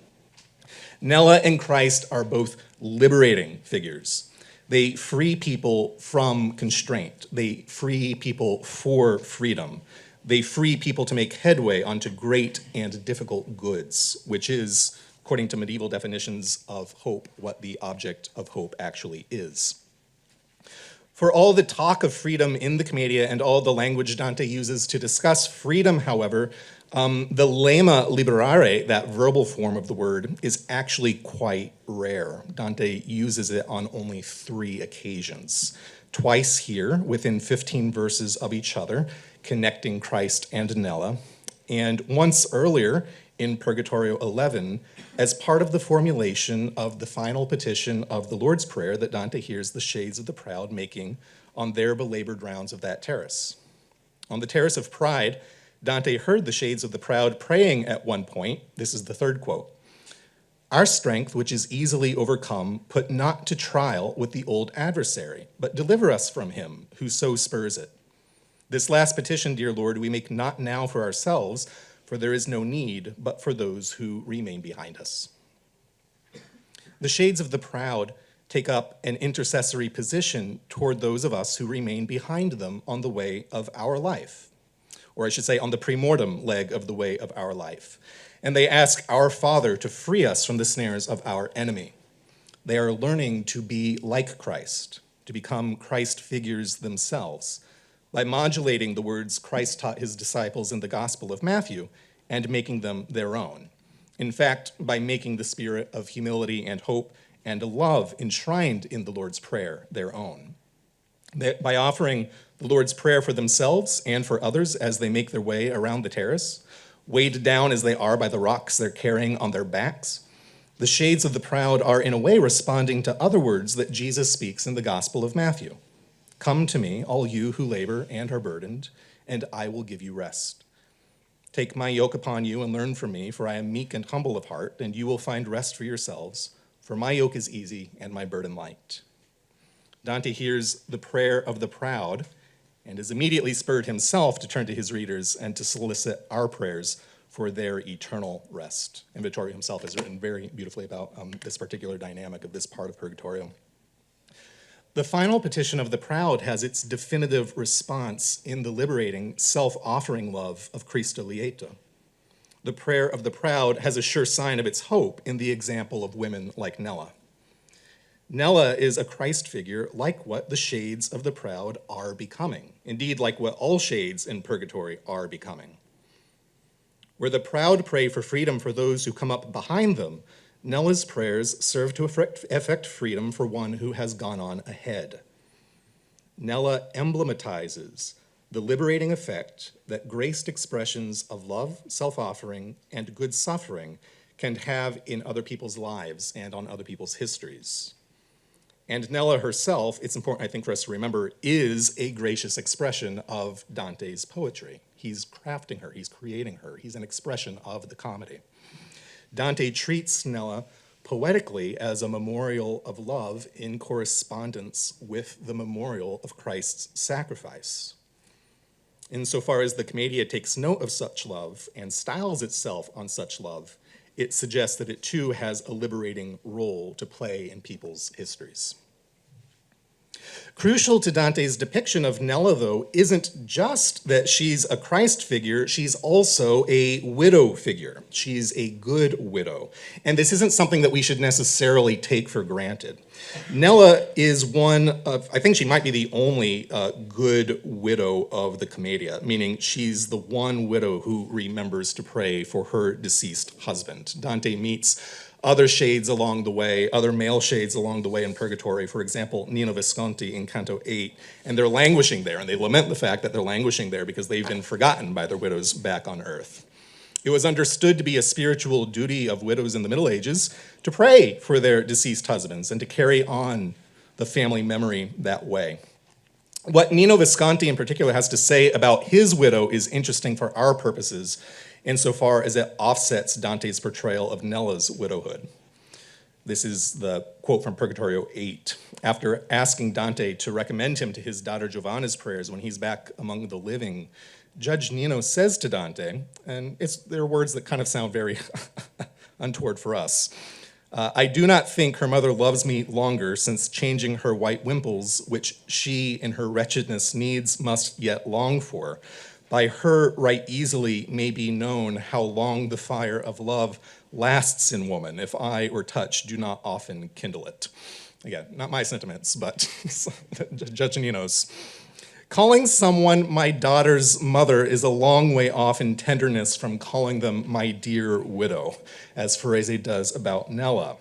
Nella and Christ are both liberating figures. They free people from constraint. They free people for freedom. They free people to make headway onto great and difficult goods, which is, according to medieval definitions of hope, what the object of hope actually is. For all the talk of freedom in the Commedia and all the language Dante uses to discuss freedom, however, the lemma liberare, that verbal form of the word, is actually quite rare. Dante uses it on only 3 occasions. Twice here, within 15 verses of each other, connecting Christ and Nella, and once earlier in Purgatorio 11, as part of the formulation of the final petition of the Lord's Prayer that Dante hears the shades of the proud making on their belabored rounds of that terrace. On the terrace of pride, Dante heard the shades of the proud praying at one point, this is the 3rd quote, "Our strength, which is easily overcome, put not to trial with the old adversary, but deliver us from him who so spurs it. This last petition, dear Lord, we make not now for ourselves, for there is no need, but for those who remain behind us." The shades of the proud take up an intercessory position toward those of us who remain behind them on the way of our life, or I should say on the premortem leg of the way of our life. And they ask our Father to free us from the snares of our enemy. They are learning to be like Christ, to become Christ figures themselves, by modulating the words Christ taught his disciples in the Gospel of Matthew and making them their own. In fact, by making the spirit of humility and hope and love enshrined in the Lord's Prayer their own. By offering the Lord's Prayer for themselves and for others as they make their way around the terrace, weighed down as they are by the rocks they're carrying on their backs, the shades of the proud are in a way responding to other words that Jesus speaks in the Gospel of Matthew. "Come to me, all you who labor and are burdened, and I will give you rest. Take my yoke upon you and learn from me, for I am meek and humble of heart, and you will find rest for yourselves, for my yoke is easy and my burden light. Dante hears the prayer of the proud and is immediately spurred himself to turn to his readers and to solicit our prayers for their eternal rest. And Vittorio himself has written very beautifully about this particular dynamic of this part of Purgatorio. The final petition of the proud has its definitive response in the liberating, self-offering love of Cristo Lieto. The prayer of the proud has a sure sign of its hope in the example of women like Nella. Nella is a Christ figure like what the shades of the proud are becoming, indeed like what all shades in purgatory are becoming. Where the proud pray for freedom for those who come up behind them, Nella's prayers serve to effect freedom for one who has gone on ahead. Nella emblematizes the liberating effect that graced expressions of love, self-offering, and good suffering can have in other people's lives and on other people's histories. And Nella herself, it's important, I think, for us to remember, is a gracious expression of Dante's poetry. He's crafting her, he's creating her, he's an expression of the comedy. Dante treats Nella poetically as a memorial of love in correspondence with the memorial of Christ's sacrifice. Insofar as the Commedia takes note of such love and styles itself on such love, it suggests that it too has a liberating role to play in people's histories. Crucial to Dante's depiction of Nella, though, isn't just that she's a Christ figure, she's also a widow figure. She's a good widow. And this isn't something that we should necessarily take for granted. Nella is one of, I think she might be the only good widow of the Commedia, meaning she's the one widow who remembers to pray for her deceased husband. Dante meets other shades along the way, other male shades along the way in Purgatory, for example, Nino Visconti in Canto 8, and they're languishing there, and they lament the fact that they're languishing there because they've been forgotten by their widows back on earth. It was understood to be a spiritual duty of widows in the Middle Ages to pray for their deceased husbands and to carry on the family memory that way. What Nino Visconti in particular has to say about his widow is interesting for our purposes, insofar as it offsets Dante's portrayal of Nella's widowhood. This is the quote from Purgatorio 8. After asking Dante to recommend him to his daughter Giovanna's prayers when he's back among the living, Judge Nino says to Dante, and they're words that kind of sound very untoward for us, I do not think her mother loves me longer since changing her white wimples, which she in her wretchedness needs must yet long for. By her right easily may be known how long the fire of love lasts in woman, if eye or touch do not often kindle it. Again, not my sentiments, but Judge Nino's. Calling someone my daughter's mother is a long way off in tenderness from calling them my dear widow, as Ferrese does about Nella.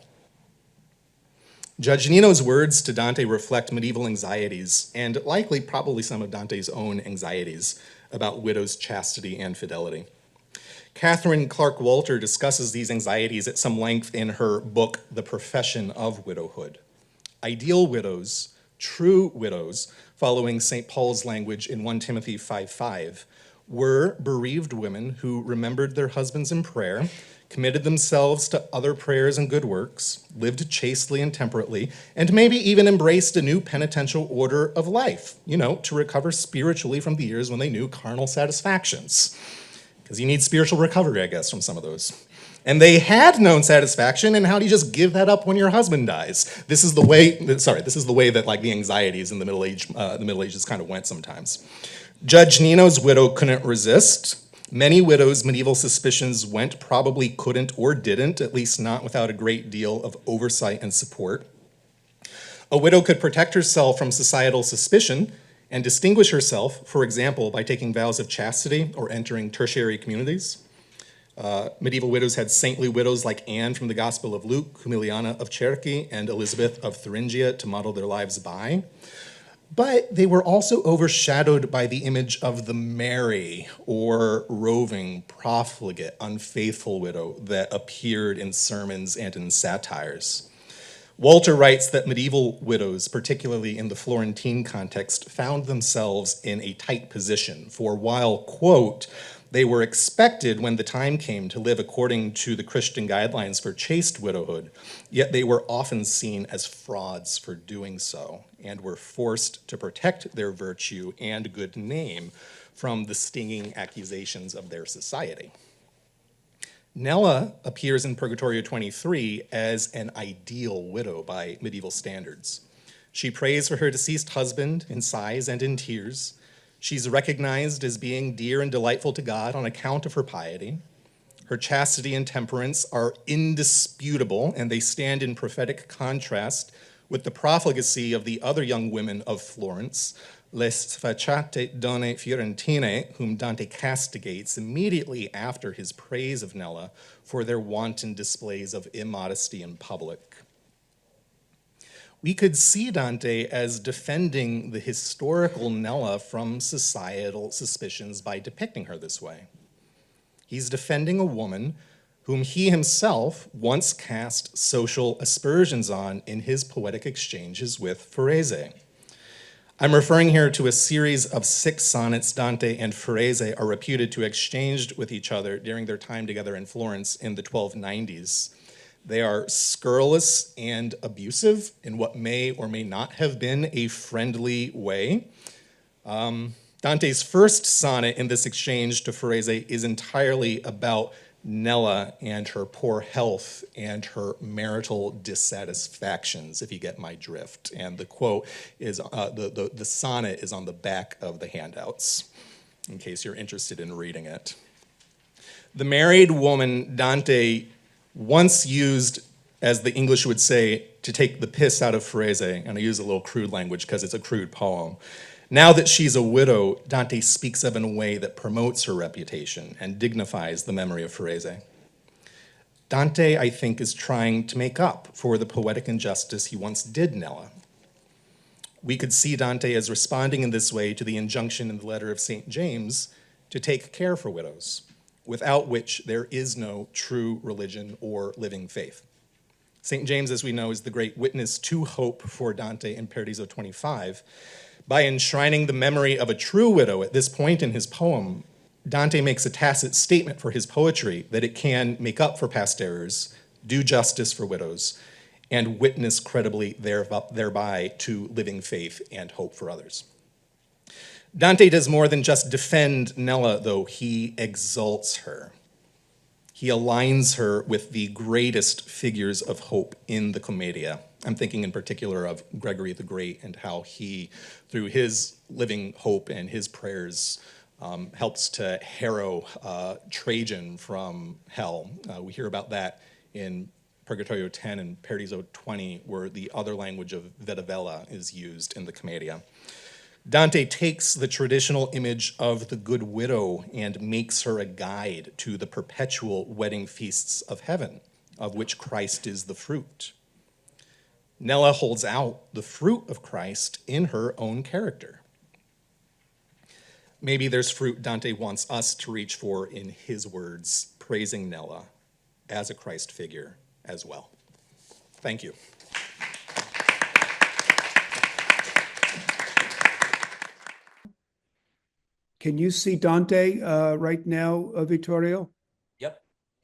Judge Nino's words to Dante reflect medieval anxieties, and likely probably some of Dante's own anxieties about widows' chastity and fidelity. Catherine Clark Walter discusses these anxieties at some length in her book, The Profession of Widowhood. Ideal widows, true widows, following St. Paul's language in 1 Timothy 5:5, were bereaved women who remembered their husbands in prayer, committed themselves to other prayers and good works, lived chastely and temperately, and maybe even embraced a new penitential order of life, to recover spiritually from the years when they knew carnal satisfactions. Because you need spiritual recovery, I guess, from some of those. And they had known satisfaction, and how do you just give that up when your husband dies? This is the way that like the anxieties in the Middle Ages kind of went sometimes. Judge Nino's widow couldn't resist. Many widows' medieval suspicions went, probably couldn't or didn't, at least not without a great deal of oversight and support. A widow could protect herself from societal suspicion and distinguish herself, for example, by taking vows of chastity or entering tertiary communities. Medieval widows had saintly widows like Anne from the Gospel of Luke, Humiliana of Cerchi, and Elizabeth of Thuringia to model their lives by. But they were also overshadowed by the image of the merry or roving, profligate, unfaithful widow that appeared in sermons and in satires. Walter writes that medieval widows, particularly in the Florentine context, found themselves in a tight position, for while, quote, they were expected when the time came to live according to the Christian guidelines for chaste widowhood, yet they were often seen as frauds for doing so, and were forced to protect their virtue and good name from the stinging accusations of their society. Nella appears in Purgatorio 23 as an ideal widow by medieval standards. She prays for her deceased husband in sighs and in tears. She's recognized as being dear and delightful to God on account of her piety. Her chastity and temperance are indisputable, and they stand in prophetic contrast with the profligacy of the other young women of Florence, le sfacciate donne fiorentine, whom Dante castigates immediately after his praise of Nella for their wanton displays of immodesty in public. We could see Dante as defending the historical Nella from societal suspicions by depicting her this way. He's defending a woman whom he himself once cast social aspersions on in his poetic exchanges with Ferese. I'm referring here to a series of 6 sonnets Dante and Ferese are reputed to have exchanged with each other during their time together in Florence in the 1290s. They are scurrilous and abusive in what may or may not have been a friendly way. Dante's first sonnet in this exchange to Ferese is entirely about Nella and her poor health and her marital dissatisfactions, if you get my drift. And the quote is, the sonnet is on the back of the handouts, in case you're interested in reading it. The married woman Dante once used, as the English would say, to take the piss out of Ferese, and I use a little crude language because it's a crude poem. Now that she's a widow, Dante speaks of in a way that promotes her reputation and dignifies the memory of Ferese. Dante, I think, is trying to make up for the poetic injustice he once did Nella. We could see Dante as responding in this way to the injunction in the letter of St. James to take care for widows, without which there is no true religion or living faith. St. James, as we know, is the great witness to hope for Dante in Paradiso 25. By enshrining the memory of a true widow at this point in his poem, Dante makes a tacit statement for his poetry that it can make up for past errors, do justice for widows, and witness credibly thereby to living faith and hope for others. Dante does more than just defend Nella, though. He exalts her. He aligns her with the greatest figures of hope in the Commedia. I'm thinking in particular of Gregory the Great and how he, through his living hope and his prayers, helps to harrow Trajan from hell. We hear about that in Purgatorio 10 and Paradiso 20, where the other language of Vedavella is used in the Commedia. Dante takes the traditional image of the good widow and makes her a guide to the perpetual wedding feasts of heaven, of which Christ is the fruit. Nella holds out the fruit of Christ in her own character. Maybe there's fruit Dante wants us to reach for in his words, praising Nella as a Christ figure as well. Thank you. Can you see Dante right now, Vittorio? Yep.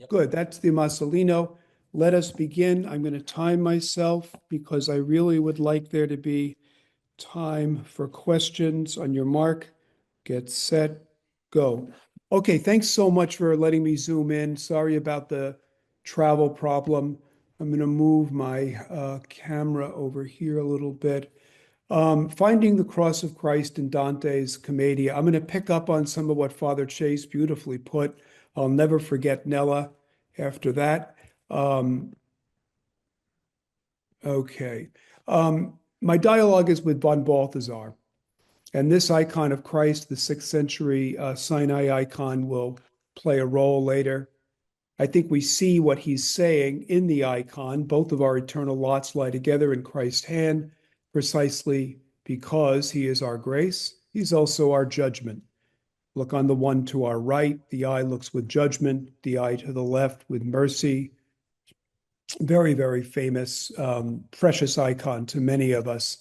Good, that's the Masolino. Let us begin. I'm going to time myself because I really would like there to be time for questions. On your mark, get set, go. Okay, thanks so much for letting me zoom in. Sorry about the travel problem. I'm going to move my camera over here a little bit. Finding the cross of Christ in Dante's Commedia. I'm going to pick up on some of what Father Chase beautifully put. I'll never forget Nella after that. Okay. My dialogue is with von Balthasar. And this icon of Christ, the 6th century Sinai icon, will play a role later. I think we see what he's saying in the icon. Both of our eternal lots lie together in Christ's hand, precisely because he is our grace. He's also our judgment. Look on the one to our right. The eye looks with judgment. The eye to the left with mercy. very, very famous, precious icon to many of us.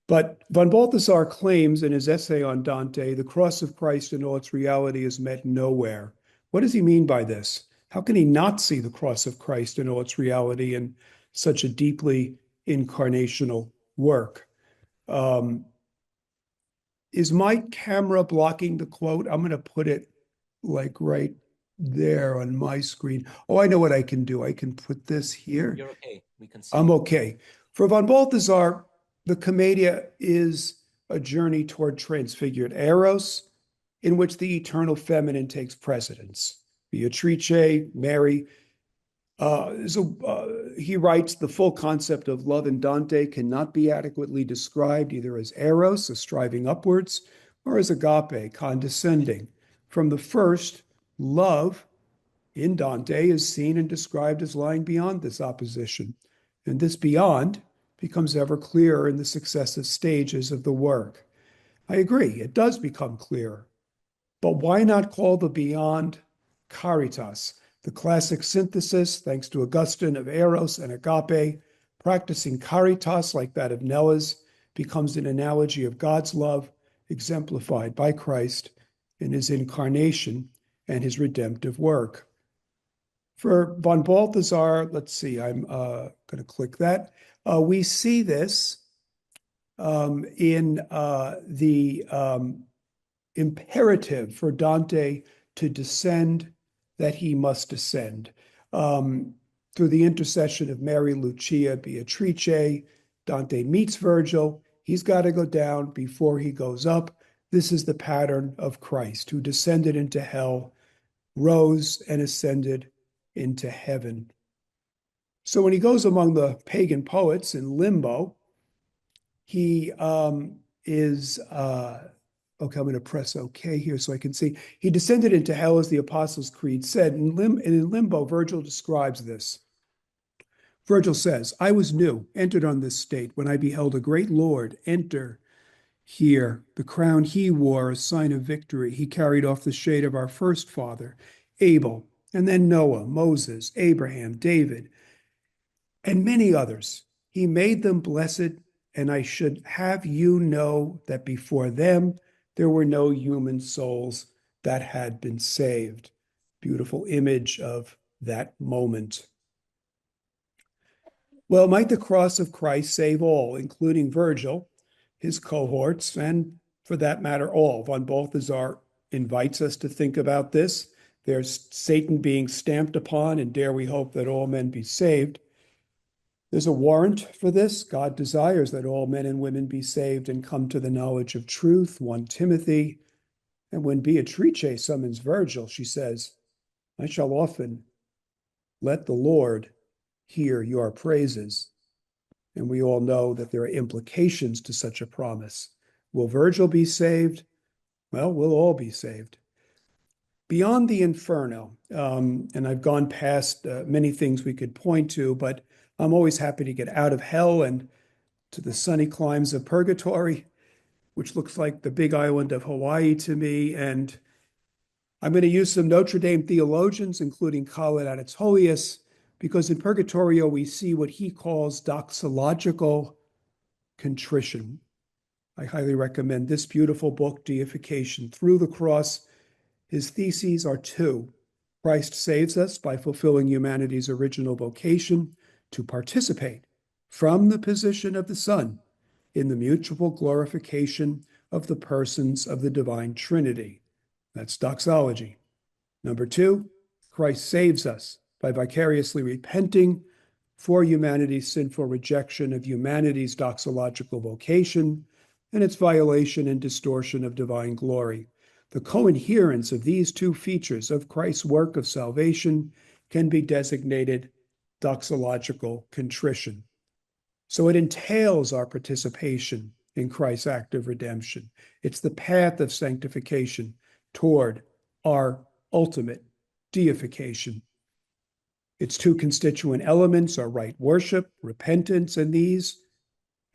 But von Balthasar claims in his essay on Dante, the cross of Christ in all its reality is met nowhere. What does he mean by this? How can he not see the cross of Christ in all its reality in such a deeply incarnational work? Is my camera blocking the quote? I'm going to put it like right there on my screen. Oh, I know what I can do. I can put this here. You're okay. We can see. I'm okay. For von Balthasar, the Commedia is a journey toward transfigured eros, in which the eternal feminine takes precedence. Beatrice, Mary. He writes, the full concept of love in Dante cannot be adequately described either as eros, a striving upwards, or as agape, condescending. From the first, love in Dante is seen and described as lying beyond this opposition. And this beyond becomes ever clearer in the successive stages of the work. I agree, it does become clearer. But why not call the beyond caritas? The classic synthesis, thanks to Augustine, of eros and agape, practicing caritas like that of Nella's, becomes an analogy of God's love exemplified by Christ in his incarnation and his redemptive work. For von Balthasar, let's see, I'm going to click that. We see this in the imperative for Dante to descend, that he must descend. Through the intercession of Mary Lucia Beatrice, Dante meets Virgil. He's got to go down before he goes up. This is the pattern of Christ, who descended into hell, rose, and ascended into heaven. So when he goes among the pagan poets in limbo, he is, okay, I'm going to press OK here so I can see. He descended into hell, as the Apostles' Creed said. In limbo, Virgil describes this. Virgil says, I was new, entered on this state, when I beheld a great Lord enter here. The crown he wore, a sign of victory. He carried off the shade of our first father, Abel, and then Noah, Moses, Abraham, David, and many others. He made them blessed, and I should have you know that before them there were no human souls that had been saved. Beautiful image of that moment. Well, might the cross of Christ save all, including Virgil, his cohorts, and for that matter, all? Von Balthasar invites us to think about this. There's Satan being stamped upon, and dare we hope that all men be saved. There's a warrant for this. God desires that all men and women be saved and come to the knowledge of truth, 1 Timothy. And when Beatrice summons Virgil, she says, I shall often let the Lord hear your praises. And we all know that there are implications to such a promise. Will Virgil be saved? Well, we'll all be saved. Beyond the inferno, and I've gone past many things we could point to, but I'm always happy to get out of hell and to the sunny climes of purgatory, which looks like the big island of Hawaii to me. And I'm going to use some Notre Dame theologians, including Khaled Anatsolius, because in Purgatorio we see what he calls doxological contrition. I highly recommend this beautiful book, Deification Through the Cross. His theses are two. Christ saves us by fulfilling humanity's original vocation to participate from the position of the Son in the mutual glorification of the persons of the divine Trinity. That's doxology. Number two, Christ saves us by vicariously repenting for humanity's sinful rejection of humanity's doxological vocation and its violation and distortion of divine glory. The coherence of these two features of Christ's work of salvation can be designated doxological contrition. So it entails our participation in Christ's act of redemption. It's the path of sanctification toward our ultimate deification. Its two constituent elements are right worship, repentance, and these,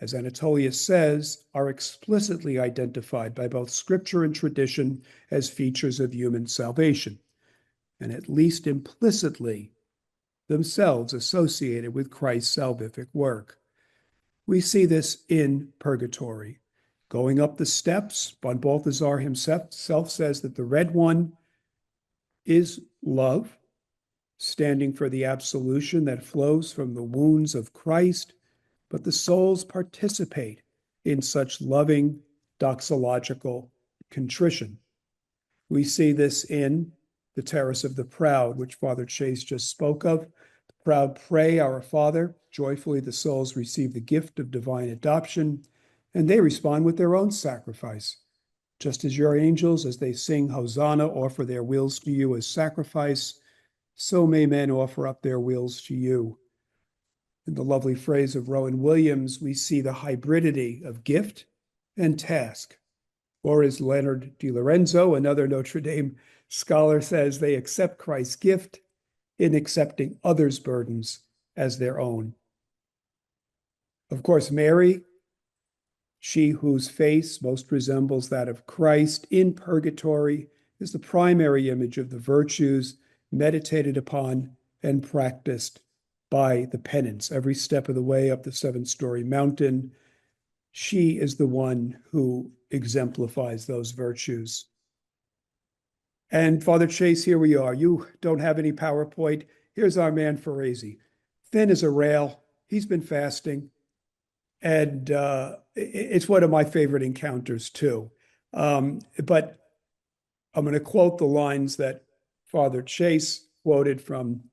as Anatolius says, are explicitly identified by both scripture and tradition as features of human salvation. And at least implicitly, themselves associated with Christ's salvific work. We see this in purgatory. Going up the steps, von Balthasar himself says that the red one is love, standing for the absolution that flows from the wounds of Christ, but the souls participate in such loving doxological contrition. We see this in the Terrace of the Proud, which Father Chase just spoke of. The proud pray, Our Father. Joyfully the souls receive the gift of divine adoption, and they respond with their own sacrifice. Just as your angels, as they sing Hosanna, offer their wills to you as sacrifice, so may men offer up their wills to you. In the lovely phrase of Rowan Williams, we see the hybridity of gift and task. Or as Leonard Di Lorenzo, another Notre Dame scholar, says, they accept Christ's gift in accepting others' burdens as their own. Of course, Mary, she whose face most resembles that of Christ in purgatory, is the primary image of the virtues meditated upon and practiced by the penance every step of the way up the 7-story mountain. She is the one who exemplifies those virtues. And Father Chase, here we are. You don't have any PowerPoint. Here's our man Ferrezi. Thin as a rail. He's been fasting. And it's one of my favorite encounters too. But I'm going to quote the lines that Father Chase quoted from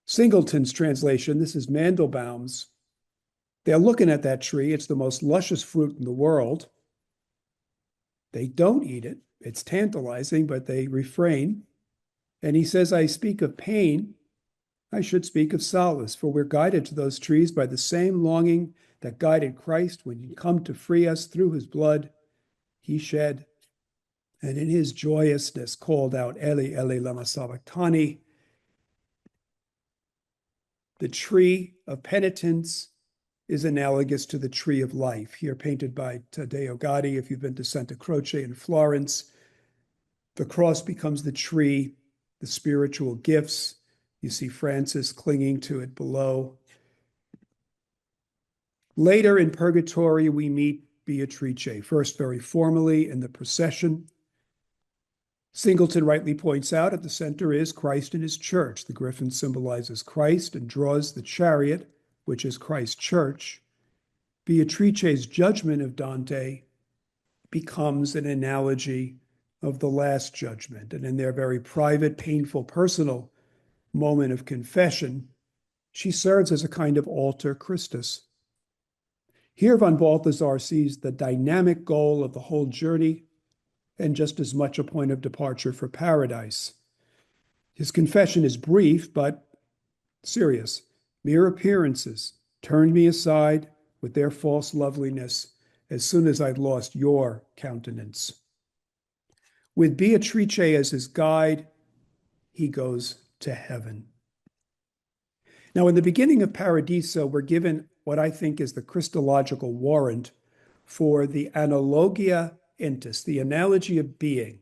Singleton's translation. This is Mandelbaum's. They're looking at that tree. It's the most luscious fruit in the world. They don't eat it. It's tantalizing, but they refrain. And he says, I speak of pain. I should speak of solace, for we're guided to those trees by the same longing that guided Christ when he come to free us through his blood he shed. And in his joyousness called out, Eli, Eli, lama sabachthani. The tree of penitence is analogous to the tree of life, here painted by Taddeo Gaddi. If you've been to Santa Croce in Florence, the cross becomes the tree, the spiritual gifts. You see Francis clinging to it below. Later in Purgatory, we meet Beatrice, first very formally in the procession. Singleton rightly points out at the center is Christ and his church. The griffin symbolizes Christ and draws the chariot, which is Christ's church. Beatrice's judgment of Dante becomes an analogy of the last judgment. And in their very private, painful, personal moment of confession, she serves as a kind of alter Christus. Here, von Balthasar sees the dynamic goal of the whole journey and just as much a point of departure for paradise. His confession is brief, but serious. Mere appearances turned me aside with their false loveliness as soon as I'd lost your countenance. With Beatrice as his guide, he goes to heaven. Now, in the beginning of Paradiso, we're given what I think is the Christological warrant for the analogia entis, the analogy of being,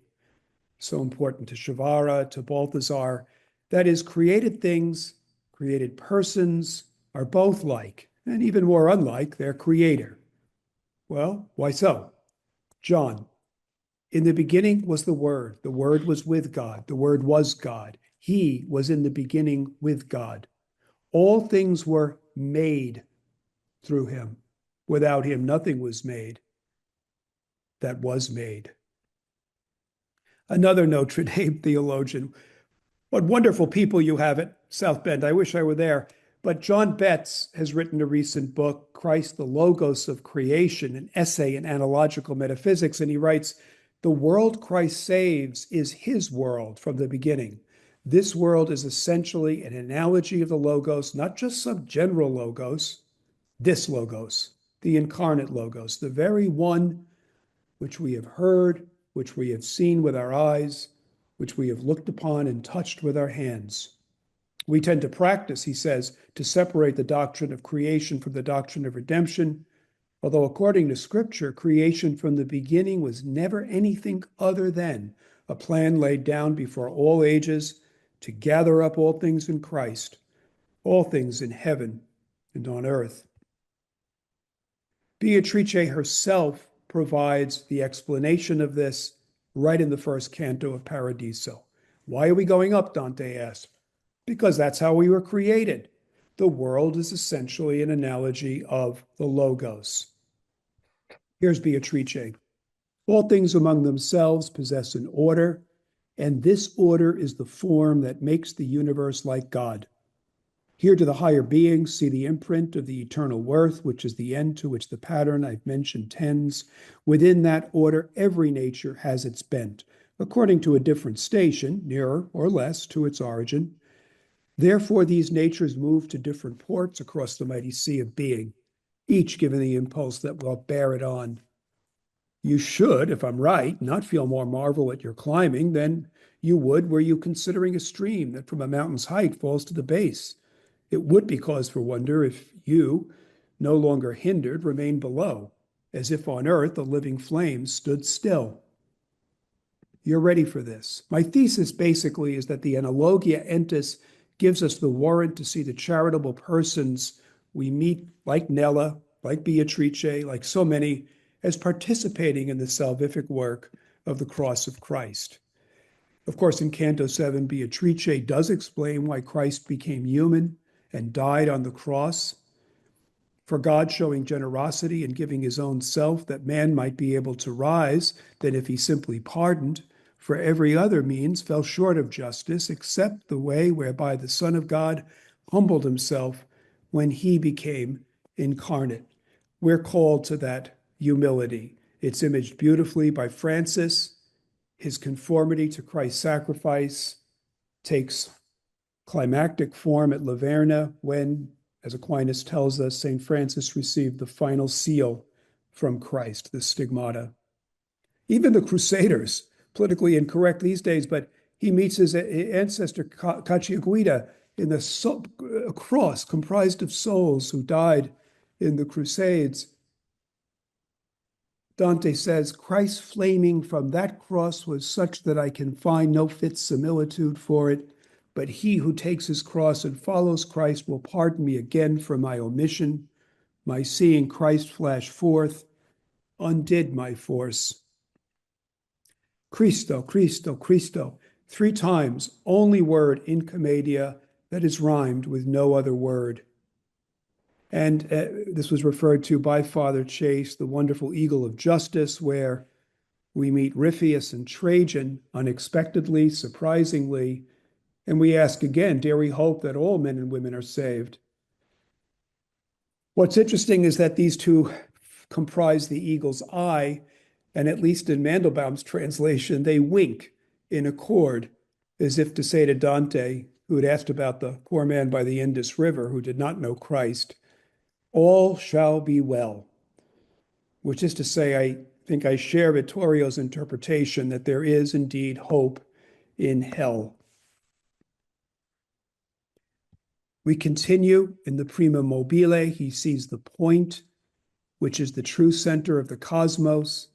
so important to Shavara, to Balthasar. That is, created things, created persons are both like, and even more unlike, their creator. Well, why so? John, in the beginning was the Word was with God, the Word was God. He was in the beginning with God. All things were made through him. Without him, nothing was made that was made. Another Notre Dame theologian. What wonderful people you have at South Bend. I wish I were there. But John Betts has written a recent book, Christ, the Logos of Creation, an essay in analogical metaphysics. And he writes, the world Christ saves is his world from the beginning. This world is essentially an analogy of the Logos, not just some general Logos, this Logos, the incarnate Logos, the very one which we have heard, which we have seen with our eyes, which we have looked upon and touched with our hands. We tend to practice, he says, to separate the doctrine of creation from the doctrine of redemption, although according to Scripture, creation from the beginning was never anything other than a plan laid down before all ages to gather up all things in Christ, all things in heaven and on earth. Beatrice herself provides the explanation of this right in the first canto of Paradiso. Why are we going up, Dante asks. Because that's how we were created. The world is essentially an analogy of the Logos. Here's Beatrice. All things among themselves possess an order, and this order is the form that makes the universe like God. Here to the higher beings see the imprint of the eternal worth, which is the end to which the pattern I've mentioned tends. Within that order, every nature has its bent, according to a different station, nearer or less to its origin. Therefore, these natures move to different ports across the mighty sea of being, each given the impulse that will bear it on. You should, if I'm right, not feel more marvel at your climbing than you would were you considering a stream that from a mountain's height falls to the base. It would be cause for wonder if you, no longer hindered, remained below, as if on earth a living flame stood still. You're ready for this. My thesis basically is that the Analogia Entis gives us the warrant to see the charitable persons we meet, like Nella, like Beatrice, like so many, as participating in the salvific work of the cross of Christ. Of course, in Canto 7, Beatrice does explain why Christ became human and died on the cross, for God showing generosity and giving his own self that man might be able to rise, that if he simply pardoned, for every other means fell short of justice, except the way whereby the Son of God humbled himself when he became incarnate. We're called to that humility. It's imaged beautifully by Francis. His conformity to Christ's sacrifice takes climactic form at Laverna when, as Aquinas tells us, St. Francis received the final seal from Christ, the stigmata. Even the Crusaders, politically incorrect these days, but he meets his ancestor Cacciaguida in a cross comprised of souls who died in the Crusades. Dante says, Christ flaming from that cross was such that I can find no fit similitude for it, but he who takes his cross and follows Christ will pardon me again for my omission. My seeing Christ flash forth undid my force. Christo, Christo, Christo, 3 times, only word in Commedia that is rhymed with no other word. And this was referred to by Father Chase, the wonderful Eagle of Justice, where we meet Ripheus and Trajan unexpectedly, surprisingly, and we ask again, dare we hope that all men and women are saved? What's interesting is that these two comprise the eagle's eye, and at least in Mandelbaum's translation, they wink in accord, as if to say to Dante, who had asked about the poor man by the Indus River who did not know Christ, all shall be well, which is to say, I think I share Vittorio's interpretation that there is indeed hope in hell. We continue in the Prima Mobile. He sees the point, which is the true center of the cosmos,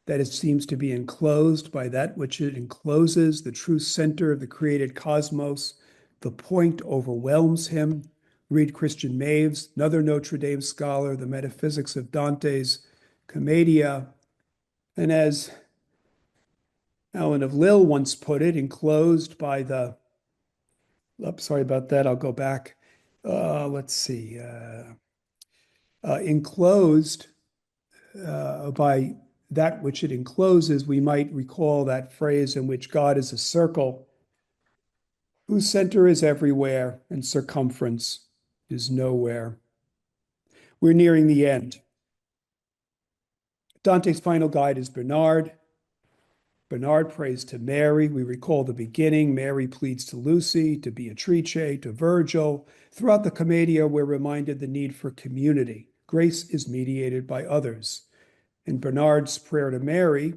that it seems to be enclosed by that which it encloses, the true center of the created cosmos. The point overwhelms him. Read Christian Maves, another Notre Dame scholar, The Metaphysics of Dante's Commedia. And as Alan of Lille once put it, enclosed by the, sorry about that, I'll go back. Let's see. Enclosed by that which it encloses, we might recall that phrase in which God is a circle whose center is everywhere and circumference is nowhere. We're nearing the end. Dante's final guide is Bernard. Bernard prays to Mary. We recall the beginning. Mary pleads to Lucy, to Beatrice, to Virgil. Throughout the Commedia, we're reminded the need for community. Grace is mediated by others. And Bernard's prayer to Mary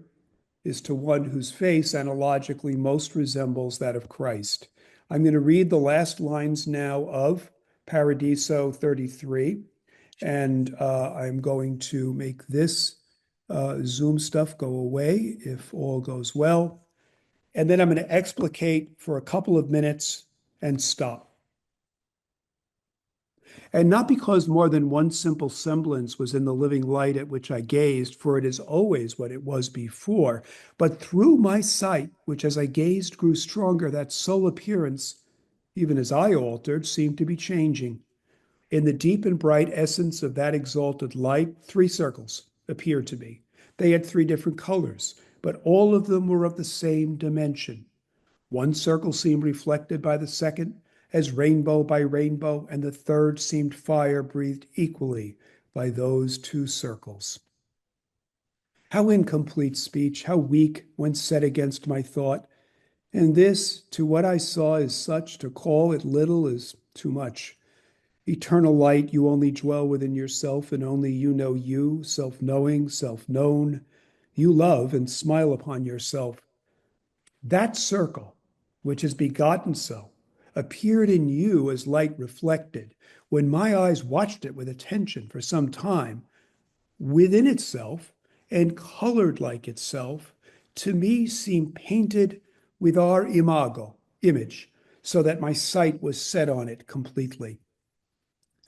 is to one whose face analogically most resembles that of Christ. I'm going to read the last lines now of Paradiso 33, and I'm going to make this Zoom stuff go away if all goes well. And then I'm going to explicate for a couple of minutes and stop. And not because more than one simple semblance was in the living light at which I gazed, for it is always what it was before, but through my sight, which as I gazed grew stronger, that sole appearance, even as I altered, seemed to be changing. In the deep and bright essence of that exalted light, 3 circles appeared to me. They had 3 different colors, but all of them were of the same dimension. One circle seemed reflected by the second, as rainbow by rainbow, and the third seemed fire breathed equally by those 2 circles. How incomplete speech, how weak when set against my thought. And this, to what I saw, is such, to call it little is too much. Eternal light, you only dwell within yourself, and only you know you, self-knowing, self-known. You love and smile upon yourself. That circle, which is begotten so, appeared in you as light reflected. When my eyes watched it with attention for some time, within itself and colored like itself, to me seemed painted with our imago, image, so that my sight was set on it completely.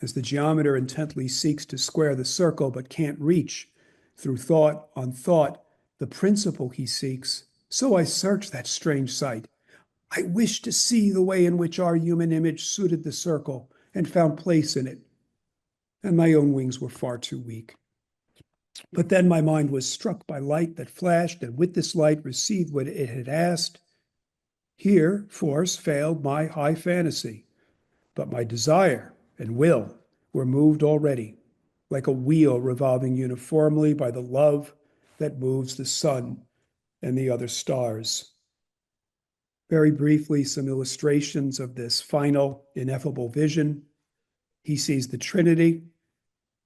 As the geometer intently seeks to square the circle but can't reach, through thought on thought, the principle he seeks, so I search that strange sight. I wished to see the way in which our human image suited the circle and found place in it. And my own wings were far too weak. But then my mind was struck by light that flashed, and with this light received what it had asked. Here, force failed my high fantasy, but my desire and will were moved already, like a wheel revolving uniformly by the love that moves the sun and the other stars. Very briefly, some illustrations of this final, ineffable vision. He sees the Trinity,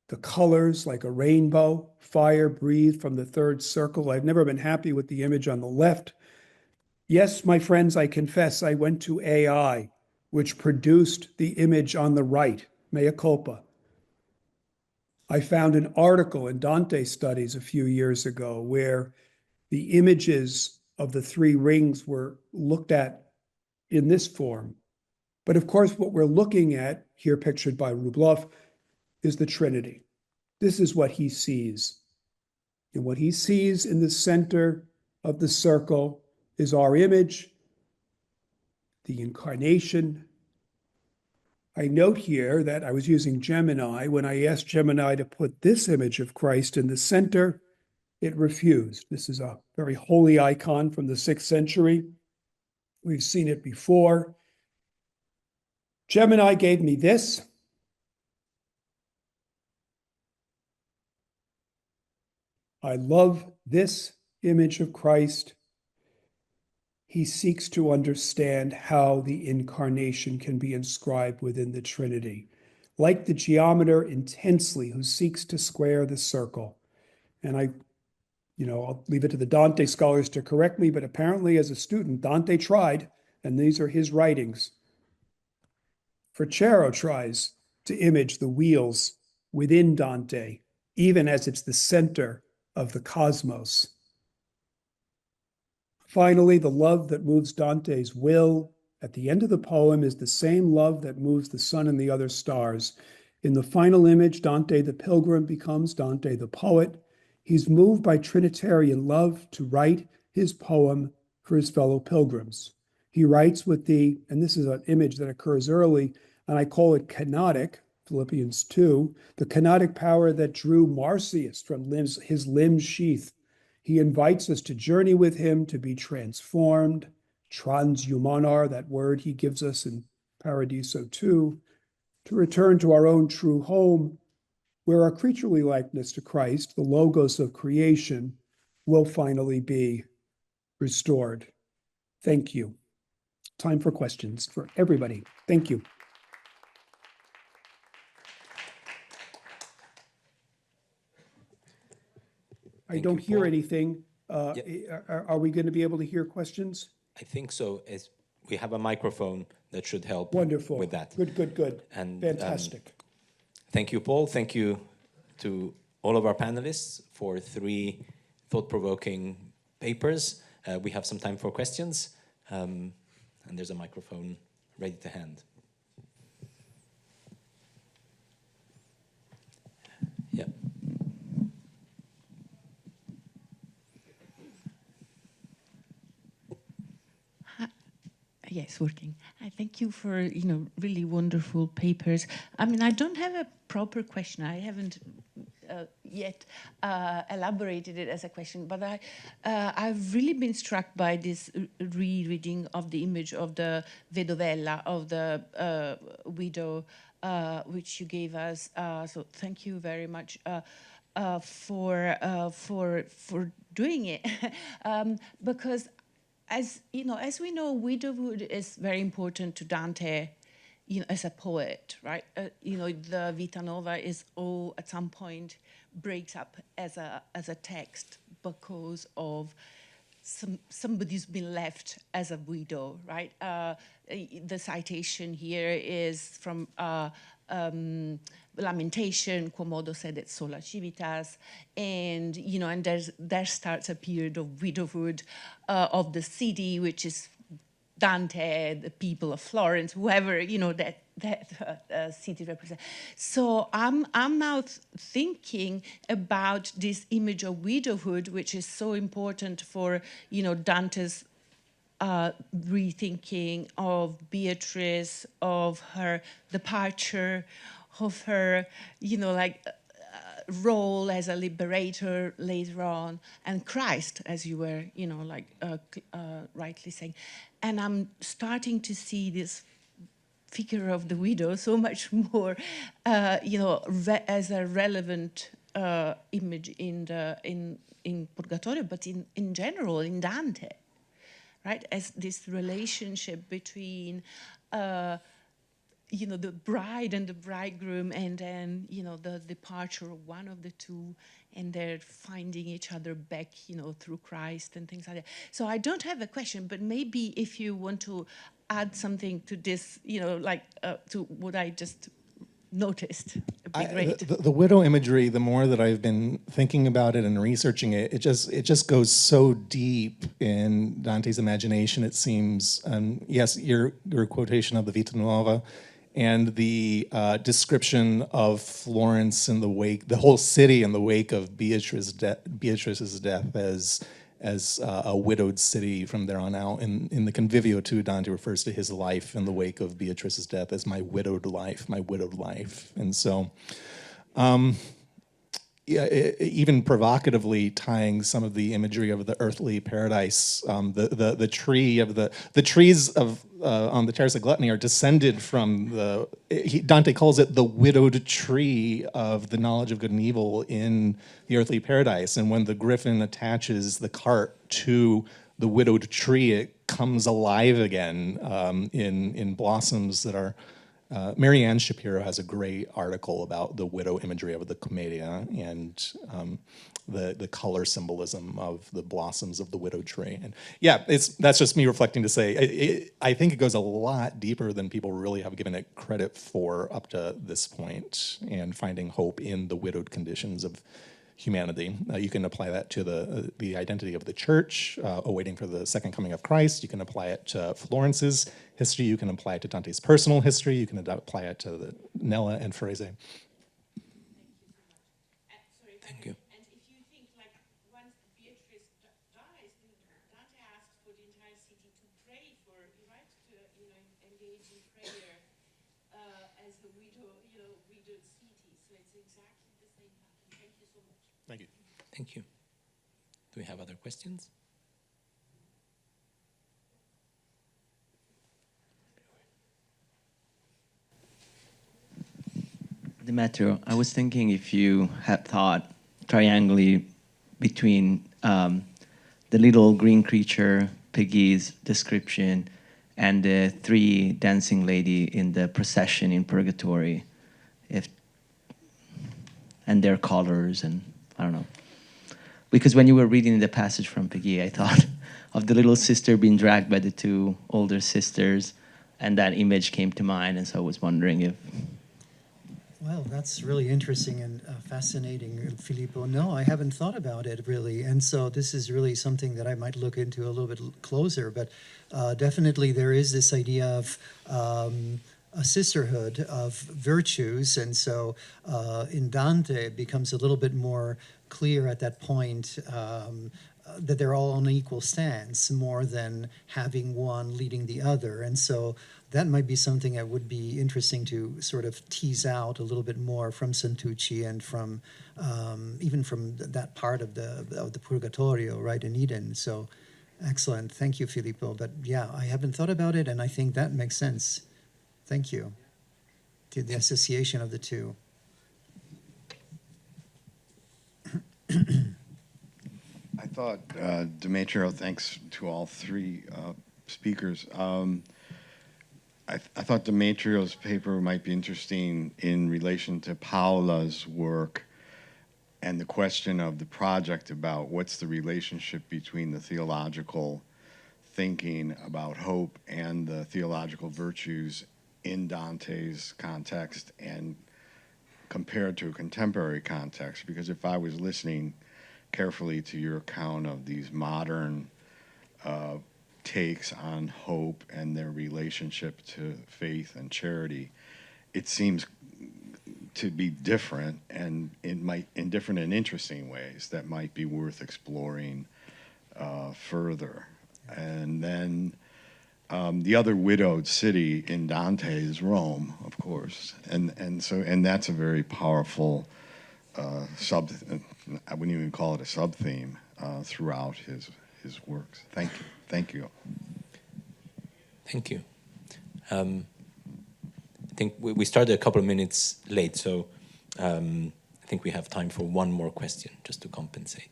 the colors like a rainbow, fire breathed from the 3rd circle. I've never been happy with the image on the left. Yes, my friends, I confess I went to AI, which produced the image on the right, mea culpa. I found an article in Dante Studies a few years ago where the images of the 3 rings were looked at in this form. But of course, what we're looking at, here pictured by Rublev, is the Trinity. This is what he sees. And what he sees in the center of the circle is our image, the incarnation. I note here that I was using Gemini. When I asked Gemini to put this image of Christ in the center, it refused. This is a very holy icon from the 6th century. We've seen it before. Gemini gave me this. I love this image of Christ. He seeks to understand how the incarnation can be inscribed within the Trinity, like the geometer intensely who seeks to square the circle. And I'll leave it to the Dante scholars to correct me, but apparently as a student, Dante tried, and these are his writings. Ferchero tries to image the wheels within Dante, even as it's the center of the cosmos. Finally, the love that moves Dante's will at the end of the poem is the same love that moves the sun and the other stars. In the final image, Dante the pilgrim becomes Dante the poet. He's moved by Trinitarian love to write his poem for his fellow pilgrims. He writes with and this is an image that occurs early, and I call it kenotic, Philippians 2, the kenotic power that drew Marsyas from his limbs sheath. He invites us to journey with him, to be transformed, transhumanar, that word he gives us in Paradiso 2, to return to our own true home, where our creaturely likeness to Christ, the logos of creation, will finally be restored. Thank you. Time for questions for everybody. Thank you. I Thank don't you, hear Paul. anything. Are we going to be able to hear questions? I think so. We have a microphone that should help Wonderful. with that. Good. And Fantastic. thank you, Paul. Thank you to all of our panelists for 3 thought-provoking papers. we have some time for questions, and there's a microphone ready to hand. Yeah. Yes, working. I thank you for really wonderful papers. I mean, I don't have a proper question. I haven't yet elaborated it as a question, but I've really been struck by this rereading of the image of the vedovella, of the widow, which you gave us. So thank you very much for doing it, because as we know, widowhood is very important to Dante, as a poet, right? The Vita Nova is all at some point breaks up as a text because of somebody's been left as a widow, right? The citation here is from Lamentation, Quomodo sedet sola civitas, and there starts a period of widowhood of the city, which is Dante, the people of Florence, whoever that city represents. So I'm now thinking about this image of widowhood, which is so important for Dante's rethinking of Beatrice, of her departure, of her role as a liberator later on, and Christ, as you were rightly saying. And I'm starting to see this figure of the widow so much more as a relevant image in Purgatorio, but in general in Dante, right? As this relationship between the bride and the bridegroom, and then the departure of one of the two, and they're finding each other back through Christ and things like that. So I don't have a question, but maybe if you want to add something to this, to what I just noticed, it'd be great. The widow imagery, the more that I've been thinking about it and researching it, it just goes so deep in Dante's imagination, it seems. Yes, your quotation of the Vita Nuova and the description of Florence in the wake, the whole city in the wake of Beatrice's death as a widowed city from there on out. In the Convivio too, Dante refers to his life in the wake of Beatrice's death as my widowed life. And so, even provocatively tying some of the imagery of the earthly paradise, the trees of on the Terrace of Gluttony are descended from Dante calls it the widowed tree of the knowledge of good and evil in the earthly paradise. And when the griffin attaches the cart to the widowed tree, it comes alive again in blossoms that are. Mary Ann Shapiro has a great article about the widow imagery of the Commedia and the color symbolism of the blossoms of the widow tree. And yeah, that's just me reflecting to say, I think it goes a lot deeper than people really have given it credit for up to this point, and finding hope in the widowed conditions of humanity. You can apply that to the identity of the church, awaiting for the second coming of Christ. You can apply it to Florence's history. You can apply it to Dante's personal history. You can apply it to the Nella and Frese. Thank you. And if you think, once Beatrice dies, Dante asks for the entire city to pray for, right? To engage in prayer as a widowed city. So it's exactly the same pattern. Thank you so much. Thank you. Thank you. Do we have other questions? Demetrio, I was thinking if you had thought triangulate between the little green creature, Piggy's description, and the three dancing lady in the procession in Purgatory, and their colors, and I don't know. Because when you were reading the passage from Piggy, I thought of the little sister being dragged by the two older sisters, and that image came to mind, and so I was wondering if Well, that's really interesting and fascinating, Filippo. No, I haven't thought about it really. And so this is really something that I might look into a little bit closer. But definitely there is this idea of a sisterhood of virtues. And so in Dante, it becomes a little bit more clear at that point that they're all on an equal stance more than having one leading the other. And so that might be something that would be interesting to sort of tease out a little bit more from Santucci and from even from that part of the Purgatorio, right, in Eden. So excellent. Thank you, Filippo. But yeah, I haven't thought about it, and I think that makes sense. Thank you. The association of the two. I thought, Demetrio, thanks to all three speakers. I thought Demetrio's paper might be interesting in relation to Paola's work and the question of the project about what's the relationship between the theological thinking about hope and the theological virtues in Dante's context and compared to a contemporary context. Because if I was listening carefully to your account of these modern takes on hope and their relationship to faith and charity, it seems to be different, and it might in different and interesting ways that might be worth exploring further. And then the other widowed city in Dante is Rome, of course, and that's a very powerful I wouldn't even call it a sub-theme throughout his works. Thank you. Thank you. Thank you. I think we started a couple of minutes late, so I think we have time for one more question, just to compensate,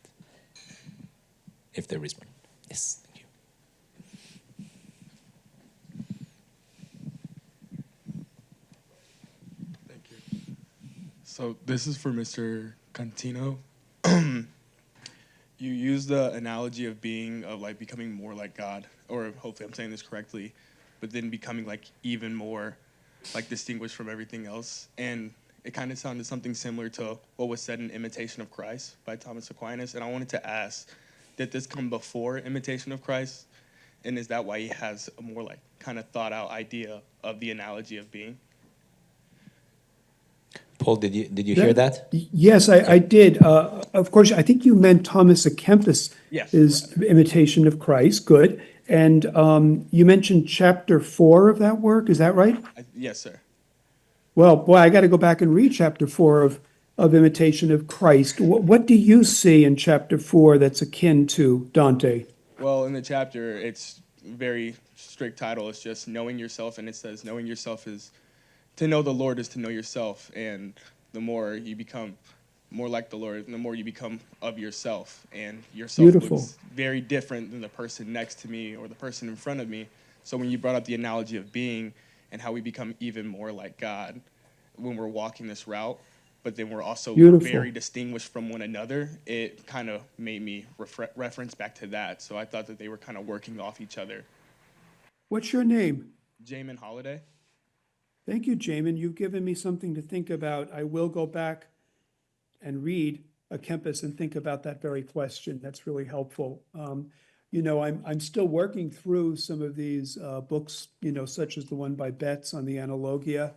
if there is one. Yes, thank you. Thank you. So this is for Mr. Cantino. You use the analogy of like becoming more like God, or hopefully I'm saying this correctly, but then becoming like even more like distinguished from everything else. And it kind of sounded something similar to what was said in Imitation of Christ by Thomas Aquinas. And I wanted to ask, did this come before Imitation of Christ? And is that why he has a more like kind of thought out idea of the analogy of being? Paul, did you hear that? Yes, I did. Of course, I think you meant Thomas à Kempis' Yes. Imitation of Christ. Good. And you mentioned chapter 4 of that work. Is that right? Yes, sir. Well, boy, I got to go back and read chapter 4 of Imitation of Christ. What do you see in chapter 4 that's akin to Dante? Well, in the chapter, it's very strict title. It's just knowing yourself, and it says knowing yourself is to know the Lord is to know yourself, and the more you become more like the Lord, the more you become of yourself, and yourself Beautiful. looks very different than the person next to me or the person in front of me. So when you brought up the analogy of being and how we become even more like God when we're walking this route, but then we're also Beautiful. very distinguished from one another, it kind of made me reference back to that. So I thought that they were kind of working off each other. What's your name? Jamin Holiday. Thank you, Jamin. You've given me something to think about. I will go back and read a Kempis and think about that very question. That's really helpful. I'm still working through some of these books, such as the one by Betts on the Analogia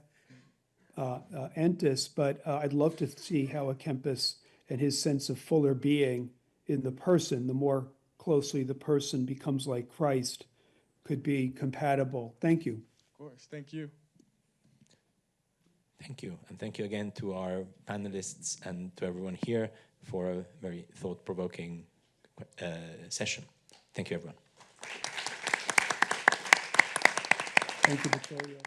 Entis, but I'd love to see how a Kempis and his sense of fuller being in the person, the more closely the person becomes like Christ, could be compatible. Thank you. Of course. Thank you. Thank you. And thank you again to our panelists and to everyone here for a very thought-provoking session. Thank you, everyone. Thank you, Vittorio.